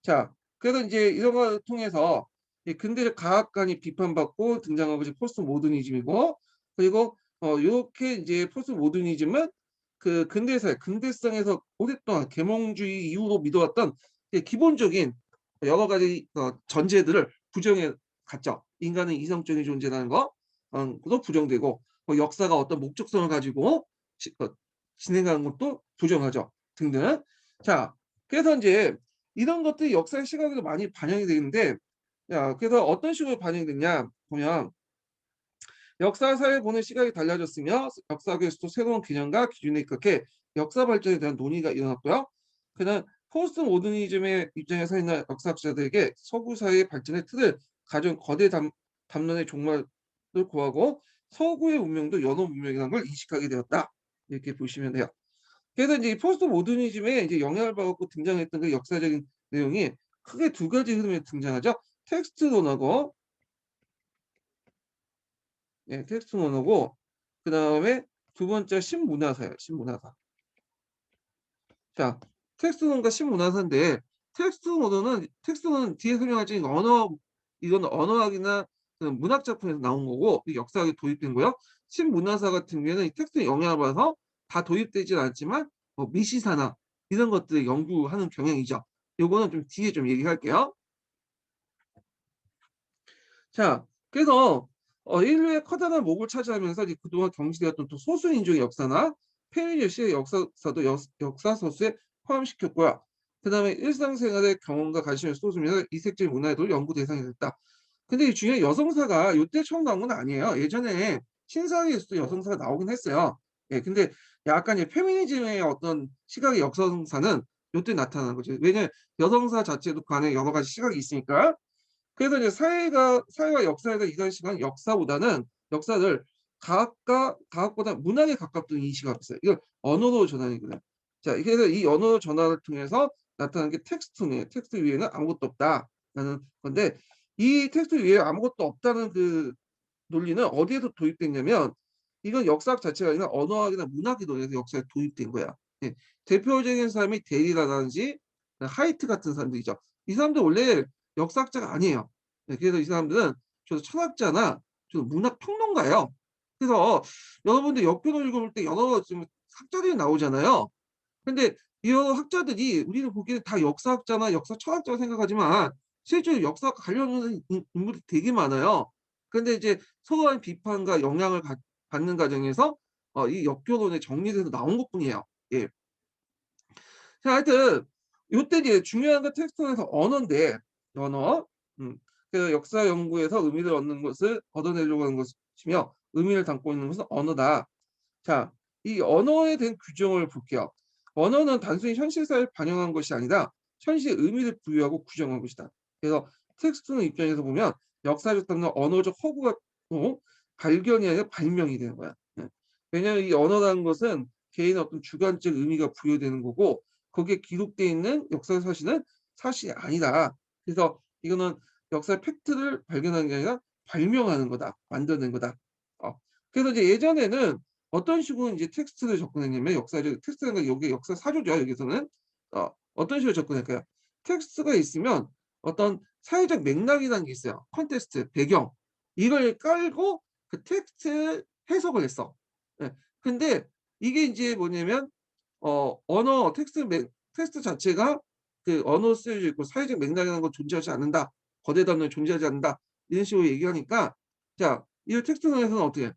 자, 그래서 이제 이런 걸 통해서 이 근대적 과학관이 비판받고 등장한 것이 포스트 모더니즘이고 그리고 요렇게 이제 포스트 모더니즘은 그 근대성에서 오랫동안 계몽주의 이후로 믿어왔던 기본적인 여러 가지 전제들을 부정해 갔죠. 인간은 이성적인 존재라는 거 도 부정되고 역사가 어떤 목적성을 가지고 진행하는 것도 부정하죠. 등등. 자, 그래서 인제 이런 것들이 역사의 시각에도 많이 반영이 되는데 그래서 어떤 식으로 반영이 됐냐 보면 역사 사회를 보는 시각이 달라졌으며 역사학에서도 새로운 개념과 기준에 입각해 역사 발전에 대한 논의가 일어났고요. 그다음 포스트 모더니즘의 입장에 서 있는 역사학자들에게 서구 사회의 발전의 틀을 가져온 거대 담론의 종말을 고하고 서구의 운명도 연호 문명이라는 걸 인식하게 되었다. 이렇게 보시면 돼요. 그래서 이제 이 포스트 모더니즘에 이제 영향을 받고 등장했던 그 역사적인 내용이 크게 두 가지 흐름에 등장하죠. 텍스트론하고 텍스트론하고 그다음에 두 번째 신문화사예요. 신문화사. 자, 텍스트론과 신문화사인데 텍스트론은 뒤에 설명하신 이건 언어학이나 그 문학 작품에서 나온 거고 역사학에 도입된 거요. 신문화사 같은 경우에는 이 텍스트에 영향을 받아서 다 도입되진 않지만 미시사나 이런 것들을 연구하는 경향이죠. 요거는 좀 뒤에 좀 얘기할게요. 자, 그래서 인류의 커다란 목을 차지하면서 이제 그동안 경시되었던 또 소수인종의 역사나 페미니스트의 역사도 역사서술에 포함시켰고요. 그다음에 일상생활의 경험과 관심을 쏟으면서 이색적인 문화에도 연구 대상이 됐다. 근데 이 중에 여성사가 요때 처음 나온 건 아니에요. 예전에 신사에서도 여성사가 나오긴 했어요. 예, 근데 약간 이제 페미니즘의 어떤 시각의 역성사는 요때 나타나는 거죠. 왜냐면 여성사 자체도 그 안에 여러 가지 시각이 있으니까. 그래서 이제 사회와 역사에 대한 이단 시각은 역사를 과학보다 문학에 가깝다는 인식하고 있어요. 이걸 언어로 전환이거든요. 자, 그래서 이 언어 전환을 통해서 나타나는 게 텍스트네요. 텍스트 위에는 아무것도 없다라는 건데 이 텍스트 위에 아무것도 없다는 그 논리는 어디에서 도입됐냐면 이건 역사학 자체가 아니라 언어학이나 문학의 논리에서 역사에 도입된 거야. 예. 대표적인 사람이 데리다라든지 하이트 같은 사람들이죠. 이 사람들 원래 역사학자가 아니에요. 예, 그래서 이 사람들은 주로 철학자나 주로 문학 평론가예요. 그래서 여러분들 역변을 읽어볼 때 여러 지금 학자들이 나오잖아요. 근데 이 여러 학자들이 우리는 보기에는 다 역사학자나 역사 철학자라고 생각하지만 실제로 역사학과 관련된 인물이 되게 많아요. 근데 이제 서로 간 비판과 영향을 받는 과정에서 이 역교론에 정리돼서 나온 것뿐이에요. 예. 자, 하여튼 요때 이제 중요한 건 텍스트에서 언어인데 언어. 그 역사 연구에서 의미를 얻는 것을 얻어내려고 하는 것이며 의미를 담고 있는 것은 언어다. 자, 이 언어에 대한 규정을 볼게요. 언어는 단순히 현실 사회를 반영한 것이 아니라 현실의 의미를 부여하고 규정한 것이다. 그래서 텍스트는 입장에서 보면 역사적 담는 언어적 허구가 발견이 아니라 발명이 되는 거야. 예. 왜냐하면 이 언어라는 것은 개인의 어떤 주관적 의미가 부여되는 거고 거기에 기록되어 있는 역사 사실은 사실이 아니다. 그래서 이거는 역사의 팩트를 발견하는 게 아니라 발명하는 거다. 만드는 거다. 그래서 이제 예전에는 어떤 식으로 이제 텍스트를 접근했냐면 역사적 텍스트라는 건 여기 역사 사조죠. 여기서는 어떤 식으로 접근할까요? 텍스트가 있으면 어떤 사회적 맥락이라는 게 있어요. 컨텍스트, 배경 이걸 깔고 그 텍스트를 해석을 했어. 예. 근데 이게 이제 뭐냐면 언어 텍스트 자체가 그 언어 쓰여져 있고 사회적 맥락이라는 건 존재하지 않는다. 거대 단어는 존재하지 않는다. 이런 식으로 얘기하니까 자, 이 텍스트에서는 어떻게 해?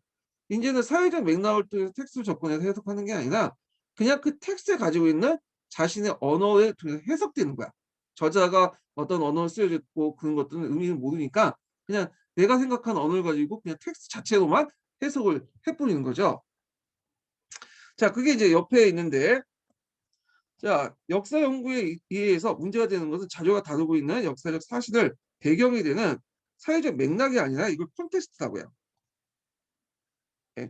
인제는 사회적 맥락을 통해서 텍스트를 접근해서 해석하는 게 아니라 그냥 그 텍스트에 가지고 있는 자신의 언어에 통해서 해석되는 거야. 저자가 어떤 언어를 쓰여져 있고 그런 것들은 의미는 모르니까 그냥 내가 생각한 언어를 가지고 그냥 텍스트 자체로만 해석을 해 버리는 거죠. 자, 그게 이제 옆에 있는데 자, 역사 연구에 의해서 문제가 되는 것은 자료가 다루고 있는 역사적 사실을 배경이 되는 사회적 맥락이 아니라 이걸 콘텍스트라고 해요. 예.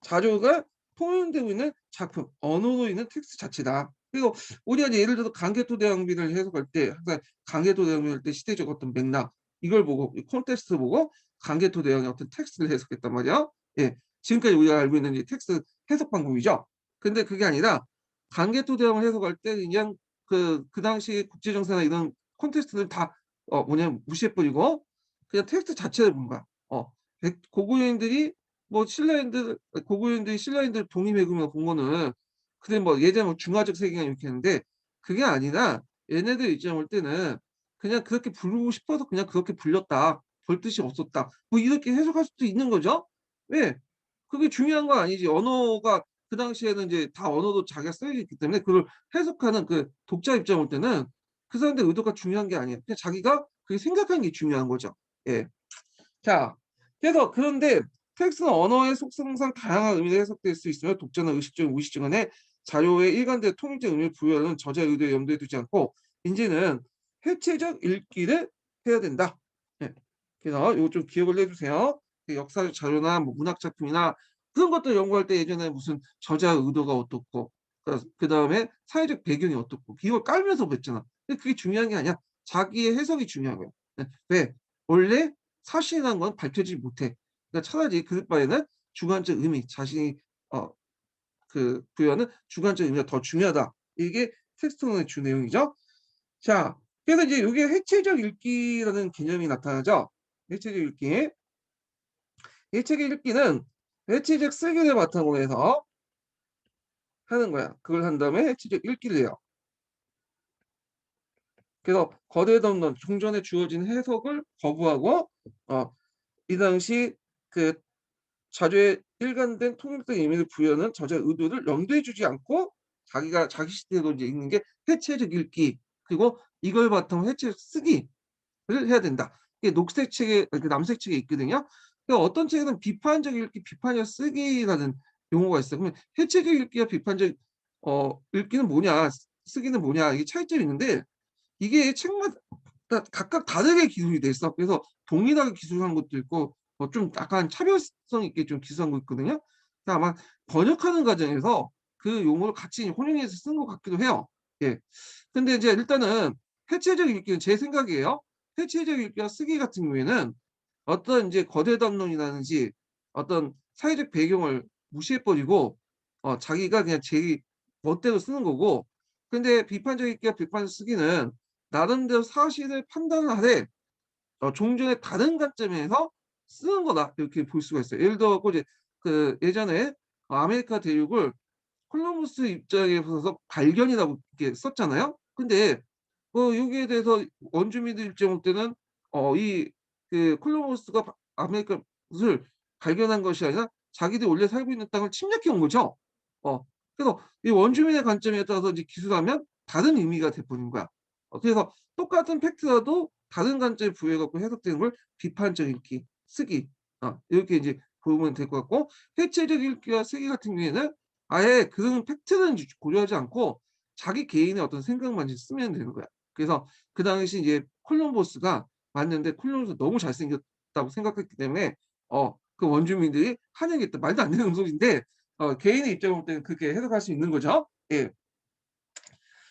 자료가 포함되고 있는 작품, 언어로 있는 텍스트 자체다. 그리고 우리가 이제 예를 들어서 강개토 대왕비를 해석할 때 항상 강개토 대왕비를 할 때 시대적 어떤 맥락 이걸 보고 이 콘텍스트 보고 강개토 대왕의 어떤 텍스트를 해석했단 말이야. 예. 지금까지 우리가 알고 있는 이 텍스트 해석 방법이죠. 근데 그게 아니라 강개토 대왕을 해석할 때 그냥 그 당시 국제 정세나 이런 콘텍스트를 다 뭐냐면 무시해 버리고 그냥 텍스트 자체를 본 거야. 고고인들이 뭐 신라인들 고고인들이 신라인들 독립해금을 본 거는 근데 뭐 예전에 뭐 중화적 세계관 이렇게 했는데 그게 아니라 얘네들 입장에 볼 때는 그냥 그렇게 부르고 싶어서 그냥 그렇게 불렸다. 별 뜻이 없었다. 뭐 이렇게 해석할 수도 있는 거죠. 왜? 그게 중요한 건 아니지. 언어가 그 당시에는 이제 다 언어도 자기가 쓰여 있기 때문에 그걸 해석하는 그 독자 입장에 볼 때는 그 사람들의 의도가 중요한 게 아니에요. 그냥 자기가 그렇게 생각하는 게 중요한 거죠. 예. 자, 그래서 그런데 텍스트는 언어의 속성상 다양한 의미로 해석될 수 있으며 독자나 의식적, 무의식적 간에 자료의 일관된 통일적 의미를 부여하는 저자의 의도에 염두에 두지 않고 인제는 해체적 읽기를 해야 된다. 예. 그래서 요거 좀 기억을 해 주세요. 그 역사적 자료나 뭐 문학 작품이나 그런 것들 연구할 때 예전에 무슨 저자의 의도가 어떻고 그다음에 사회적 배경이 어떻고 이걸 깔면서 봤잖아. 근데 그게 중요한 게 아니야. 자기의 해석이 중요한 거야. 예. 왜? 원래 사실이라는 건 밝혀지지 못해. 그러니까 차라리 그럴 바에는 주관적 의미, 자신이 부여하는 주관적 의미가 더 중요하다. 이게 텍스트론의 주 내용이죠. 자, 그래서 이제 요게 해체적 읽기라는 개념이 나타나죠. 해체적 읽기. 해체적 읽기는 해체적 쓰기를 바탕으로 해서 하는 거야. 그걸 한 다음에 해체적 읽기를 해요. 그래서 거대 담론 종전에 주어진 해석을 거부하고 이 당시 그 자료에 일관된 통일된 의미를 부여하는 저자의 의도를 염두에 두지 않고 자기가 자기 시대로 이제 읽는 게 해체적 읽기 그리고 이걸 바탕으로 해체적 쓰기를 해야 된다. 이게 녹색 책에 그 남색 책에 있거든요. 그러니까 어떤 책에는 비판적 읽기, 비판적 쓰기라는 용어가 있어요. 그러면 해체적 읽기와 비판적 읽기는 뭐냐, 쓰기는 뭐냐 이게 차이점이 있는데 이게 책마다 각각 다르게 기술이 돼 있어. 그래서 동일하게 기술한 것도 있고 좀 약간 차별성 있게 좀 기술한 거 있거든요. 그래서 아마 번역하는 과정에서 그 용어를 같이 혼용해서 쓴 것 같기도 해요. 예. 근데 이제 일단은 해체적 읽기는 제 생각이에요. 해체적 읽기와 쓰기 같은 경우에는 어떤 이제 거대 담론이라든지 어떤 사회적 배경을 무시해 버리고 자기가 그냥 제 멋대로 쓰는 거고, 근데 비판적 읽기와 비판적 쓰기는 나름대로 사실을 판단하되 종전의 다른 관점에서 쓰는 거다, 이렇게 볼 수가 있어요. 예를 들어 이제 그 예전에 아메리카 대륙을 콜럼버스 입장에서 발견이라고 이렇게 썼잖아요. 근데 여기에 대해서 원주민들 입장 때는 이 그 콜럼버스가 아메리카를 발견한 것이 아니라 자기들이 원래 살고 있는 땅을 침략해 온 거죠. 그래서 이 원주민의 관점에 따라서 이제 기술하면 다른 의미가 돼 버린 거야. 그래서 똑같은 팩트라도 다른 관점에 부여해 갖고 해석되는 걸 비판적 읽기, 쓰기, 이렇게 이제 보면 될 것 같고, 해체적 읽기와 쓰기 같은 경우에는 아예 그런 팩트는 고려하지 않고 자기 개인의 어떤 생각만 이제 쓰면 되는 거야. 그래서 그 당시 이제 콜럼버스가 왔는데 콜럼버스가 너무 잘생겼다고 생각했기 때문에 그 원주민들이 환영했다. 말도 안 되는 소리인데 개인의 입장으로 볼 때는 그렇게 해석할 수 있는 거죠. 예.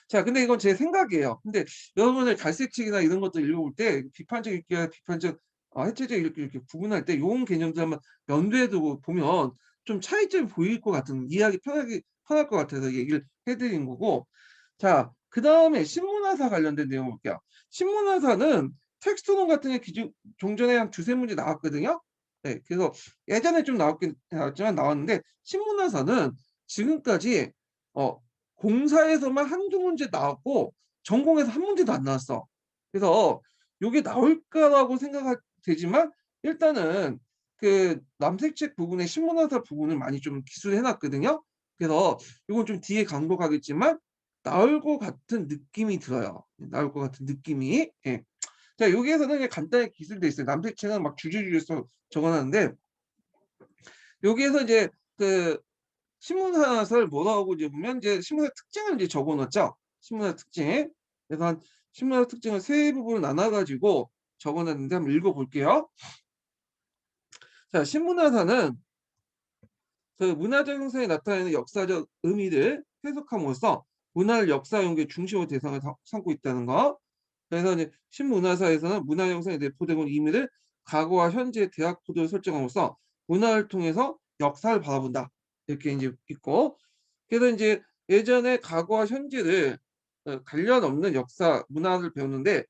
자, 근데 이건 제 생각이에요. 근데 여러분들 갈색책이나 이런 것들 읽어볼 때 비판적 읽기와 비판적 해체적 읽기 이렇게 구분할 때 요런 개념들 한번 염두에 두고 보면 좀 차이점이 보일 것 같은, 이해하기 편할 것 같아서 얘기를 해 드린 거고. 자, 그다음에 신문화사 관련된 내용 볼게요. 신문화사는 텍스트론 같은 게 종전에 한 두세 문제 나왔거든요. 네, 그래서 예전에 좀 나왔긴 나왔지만 나왔는데, 신문화사는 지금까지 어 공사에서만 한두 문제 나왔고 전공에서 한 문제도 안 나왔어. 그래서 요게 나올까라고 되지만 일단은 그 남색책 부분에 신문화사 부분을 많이 좀 기술해 놨거든요. 그래서 요건 좀 뒤에 강조가겠지만 나올 것 같은 느낌이 들어요. 나올 것 같은 느낌이. 예. 자, 여기에서는 그냥 간단히 기술돼 있어요. 남색책은 막 줄줄줄 써 적어 놨는데, 여기에서 이제 그 신문사설 뭐라고 이제 보면 이제 신문사 특징을 이제 적어 놨죠. 신문사 특징. 그래서 한 신문사 특징을 세 부분으로 나눠 가지고 적어 놨는데 한번 읽어 볼게요. 자, 신문화사는 그 문화적 형성에 나타나는 역사적 의미를 해석함으로써 문화를 역사 연구의 중심으로 대상을 삼고 있다는 거. 그래서 이제 신문화사에서는 문화 형성에 내포되고 있는 의미를 과거와 현재의 대학 코드로 설정함으로써 문화를 통해서 역사를 바라본다, 이렇게 이제 있고, 그래서 이제 예전에 과거와 현재를 관련 없는 역사 문화를 배우는데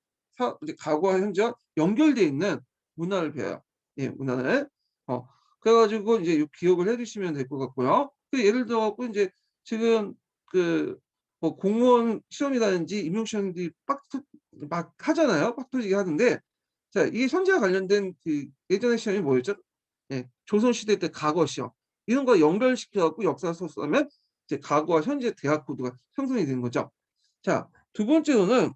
이제 과거와 현재와 연결되어 있는 문화를 배워요. 예, 문화를. 어 그래 가지고 이제 요 기억을 해 주시면 될 것 같고요. 예를 들어 갖고 인제 지금 그 뭐 공무원 시험이라든지 임용 시험들이 막 하잖아요. 빡 터지게 하는데, 자, 이게 현재와 관련된 그 예전의 시험이 뭐였죠? 예. 조선시대 때 과거 시험. 이런 거 연결시켜 갖고 역사 써면 이제 과거와 현재 대학 코드가 형성이 되는 거죠. 자, 두 번째로는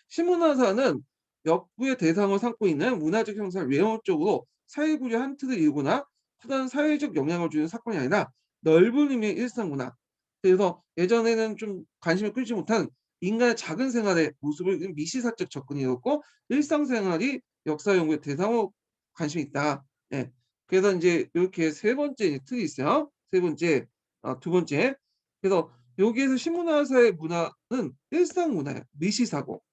신문화사는 역부의 대상을 삼고 있는 문화적 형상을 외형적으로 사회 구조의 한 틀을 이루거나 크다는 사회적 영향을 주는 사건이 아니라 넓은 의미의 일상 문화. 그래서 예전에는 좀 관심을 끌지 못한 인간의 작은 생활의 모습을 미시사적 접근이었고, 일상생활이 역사 연구의 대상으로 관심이 있다. 예. 그래서 인제 요렇게 세 번째 이제 틀이 있어요. 세 번째, 두 번째. 그래서 여기에서 신문화사의 문화는 일상 문화예요. 미시사고.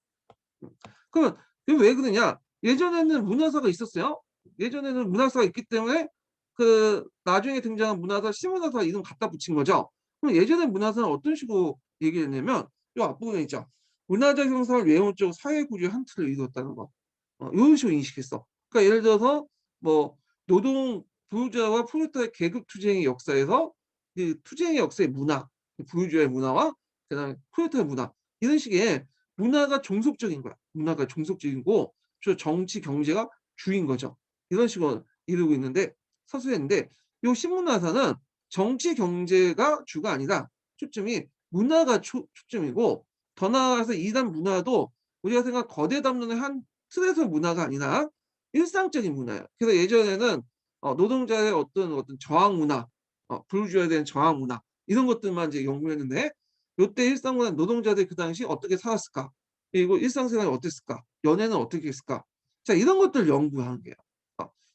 그러면 이거 왜 그러냐? 예전에는 문화사가 있었어요. 예전에는 문화사가 있기 때문에 그 나중에 등장한 문화사, 시문화사 이름 갖다 붙인 거죠. 그럼 예전에 문화사는 어떤 식으로 얘기했냐면 요 앞부분에 있죠. 문화적 형성을 외형적 사회 구조의 한 틀을 이루었다는 거. 요런 식으로 인식했어. 그러니까 예를 들어서 뭐 노동 부유자와 프롤레타리아 계급 투쟁의 역사에서 그 투쟁의 역사의 문화, 부유주의 문화와 그다음에 프롤레타리아 문화, 이런 식의 문화가 종속적인 거야. 문화가 종속적이고 주로 정치, 경제가 주인 거죠. 이런 식으로 이루고 있는데 서술했는데, 요 신문화사는 정치, 경제가 주가 아니라 초점이 문화가 초점이고, 더 나아가서 이단 문화도 우리가 생각한 거대 담론의 한 틀에서 문화가 아니라 일상적인 문화예요. 그래서 예전에는 노동자의 어떤 저항 문화, 부르주아에 대한 저항 문화, 이런 것들만 이제 연구했는데, 요때 일상 문화, 노동자들이 그 당시 어떻게 살았을까? 그리고 일상생활이 어땠을까? 연애는 어떻게 했을까? 자, 이런 것들 연구하는 거예요.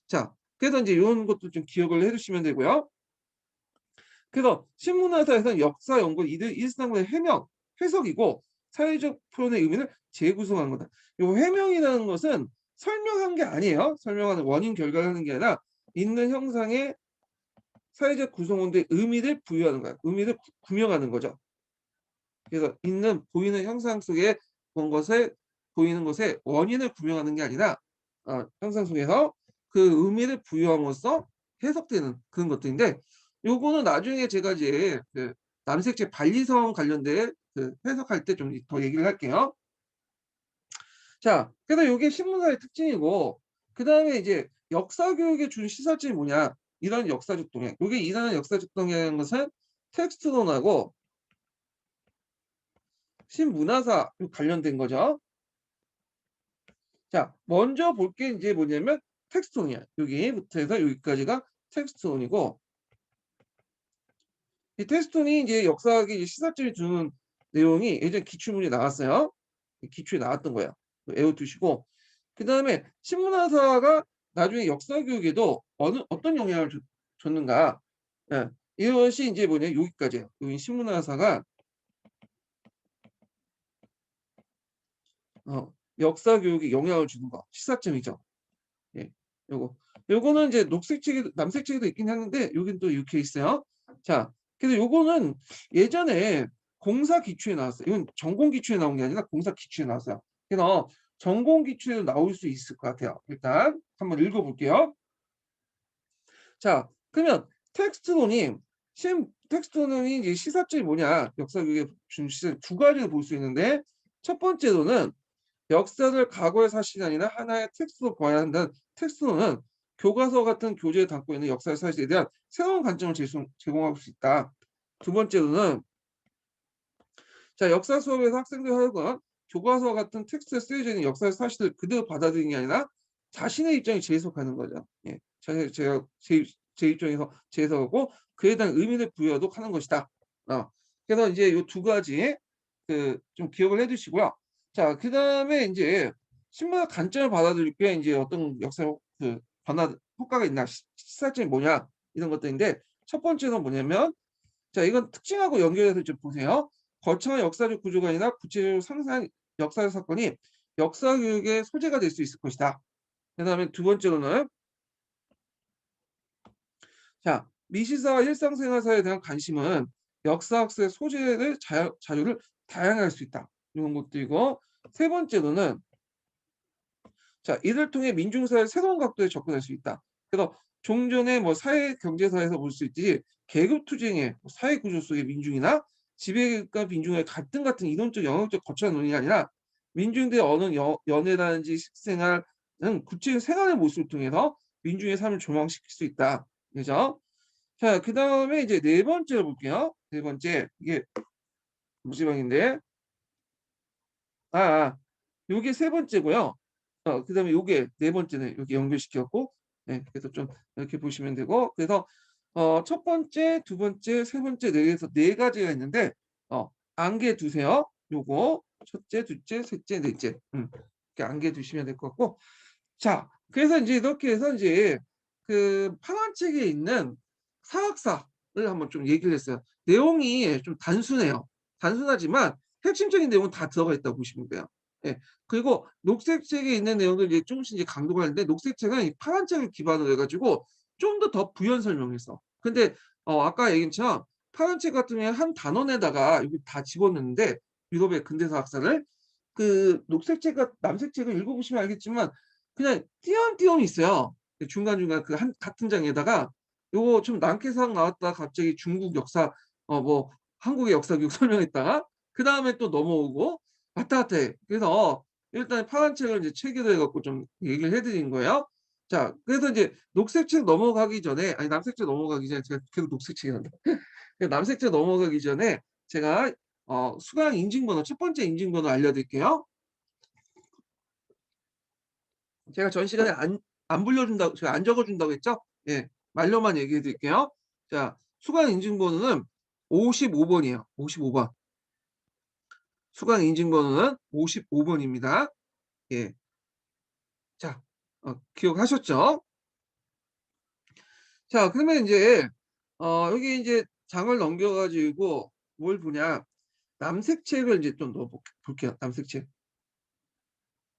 자, 그래서 인제 요런 것도 좀 기억을 해 주시면 되고요. 그래서 신문화사에서는 역사 연구 이들 일상의 해석, 해석이고, 사회적 표현의 의미를 재구성한 거다. 요 해명이라는 것은 설명한 게 아니에요. 설명하는 원인 결과를 하는 게 아니라 있는 형상의 사회적 구성원들의 의미를 부여하는 거야. 의미를 구명하는 거죠. 그래서 있는 보이는 형상 속에 본 것을 보이는 것의 원인을 구명하는 게 아니라 형상 속에서 그 의미를 부여함으로써 해석되는 그런 것들인데 요거는 나중에 제가 이제 그 남색책 반리성 관련된 그 해석할 때 좀 더 얘기를 할게요. 자, 그래서 요게 신문사의 특징이고 그다음에 이제 역사 교육에 준 시사점이 뭐냐? 이런 역사적 동향. 요게 이러한 역사적 동향이라는 것은 텍스트론하고 신문화사 관련된 거죠. 자, 먼저 볼 게 이제 뭐냐면 텍스트론이야. 여기부터 해서 여기까지가 텍스트론이고 이 텍스트론이 이제 역사학의 시사점이 주는 내용이 예전에 기출문이 나왔어요. 기출에 나왔던 거예요. 외워두시고 그다음에 신문화사가 나중에 역사 교육에도 어떤 영향을 줬는가? 예. 이것이 이제 뭐냐 여기까지예요. 여기 신문화사가 역사 교육에 영향을 주는 거 시사점이죠. 예. 요거는 이제 녹색 책에 남색 책에도 있긴 하는데 여긴 또 이렇게 있어요. 자, 그래서 요거는 예전에 공사 기출에 나왔어요. 이건 전공 기출에 나온 게 아니라 공사 기출에 나왔어요. 그래서 전공 기출에 나올 수 있을 것 같아요. 일단 한번 읽어 볼게요. 자, 그러면 텍스트론이 이제 시사점이 뭐냐? 역사 교육에 준 시사 두 가지를 볼 수 있는데 첫 번째로는 역사를 과거의 사실이 아니라 하나의 텍스트로 봐야 한다는 텍스트로는 교과서 같은 교재에 담고 있는 역사의 사실에 대한 새로운 관점을 제공할 수 있다. 두 번째로는 자 역사 수업에서 학생들 하여금 교과서 같은 텍스트에 쓰여져 있는 역사의 사실을 그대로 받아들이는 게 아니라 자신의 입장에 재해석하는 거죠. 예, 제가 제 입장에서 재해석하고 그에 대한 의미를 부여하도록 하는 것이다. 그래서 이제 이 두 가지 그 좀 기억을 해두시고요. 자, 그다음에 이제 신문의 관점을 받아들일 게 이제 어떤 역사 그 변화 효과가 있나 시사점이 뭐냐 이런 것들인데 첫 번째는 뭐냐면 자 이건 특징하고 연결해서 좀 보세요. 거창한 역사적 구조가 아니라 구체적으로 상세한 역사적 사건이 역사 교육의 소재가 될 수 있을 것이다. 그다음에 두 번째로는 자 미시사와 일상생활사에 대한 관심은 역사학습의 소재를 자료를 다양하게 할 수 있다. 이런 것들이고 세 번째로는 자 이를 통해 민중사의 새로운 각도에 접근할 수 있다. 그래서 종전의 뭐 사회 경제사에서 볼 수 있듯이 계급투쟁의 사회 구조 속의 민중이나 지배계급과 민중의 갈등 같은 이론적 영역적 거창한 논의가 아니라 민중들의 언어 연애라든지 식생활 등 구체적인 생활의 모습을 통해서 민중의 삶을 조망시킬 수 있다. 그죠? 자, 그다음에 이제 네 번째로 볼게요. 네 번째 이게 무지방인데 요게 세 번째고요. 그다음에 요게 네 번째는 여기 연결시켰고 네 그래서 좀 이렇게 보시면 되고 그래서 첫 번째, 두 번째, 세 번째 네 개에서 네 가지가 있는데 안개 두세요. 요거 첫째, 둘째, 셋째, 넷째. 이렇게 안개 두시면 될 것 같고 자 그래서 인제 이렇게 해서 인제 그 파란책에 있는 사학사를 한번 좀 얘기를 했어요. 내용이 좀 단순해요. 단순하지만 핵심적인 내용은 다 들어가 있다고 보시면 돼요. 예. 그리고 녹색 책에 있는 내용들 이제 쪼금씩 이제 강조가 하는데 녹색 책은 이 파란 책을 기반으로 해 가지고 좀 더 부연 설명했어. 근데 아까 얘기한 것처럼 파란 책 같은 경우에는 한 단원에다가 여기 다 집어넣는데 유럽의 근대사 학사를 그 녹색 책과 남색 책을 읽어 보시면 알겠지만 그냥 띄엄띄엄 있어요. 그 중간중간 그 한 같은 장에다가 요거 좀 난케사학 나왔다가 갑자기 중국 역사 뭐 한국의 역사 교육 설명했다가 그다음에 또 넘어오고 왔다 갔다 해. 그래서 일단 파란 책을 이제 체계로 해 갖고 좀 얘기를 해 드린 거예요. 자 그래서 인제 녹색 책 넘어가기 전에 아니 남색 책 넘어가기 전에 제가 계속 녹색 책이란다. 그 남색 책 넘어가기 전에 제가 수강 인증번호 첫 번째 인증번호 알려드릴게요. 제가 전 시간에 안 불러준다고 제가 안 적어준다고 했죠? 예. 말로만 얘기해 드릴게요. 자 수강 인증번호는 55 번이에요. 55 번. 수강 인증번호는 55 번입니다. 예. 자 기억하셨죠? 자 그러면 인제 여기 인제 장을 넘겨 가지고 뭘 보냐. 남색책을 이제 좀 넣어 볼게요. 남색책.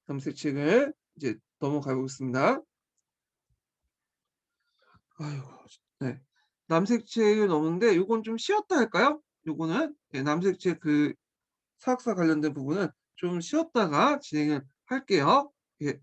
남색책을 이제 넘어가 보겠습니다. 아이고 네. 남색책을 넣었는데 요건 좀 쉬었다 할까요? 요거는 예 남색책 그 사학사 관련된 부분은 좀 쉬었다가 진행을 할게요. 예.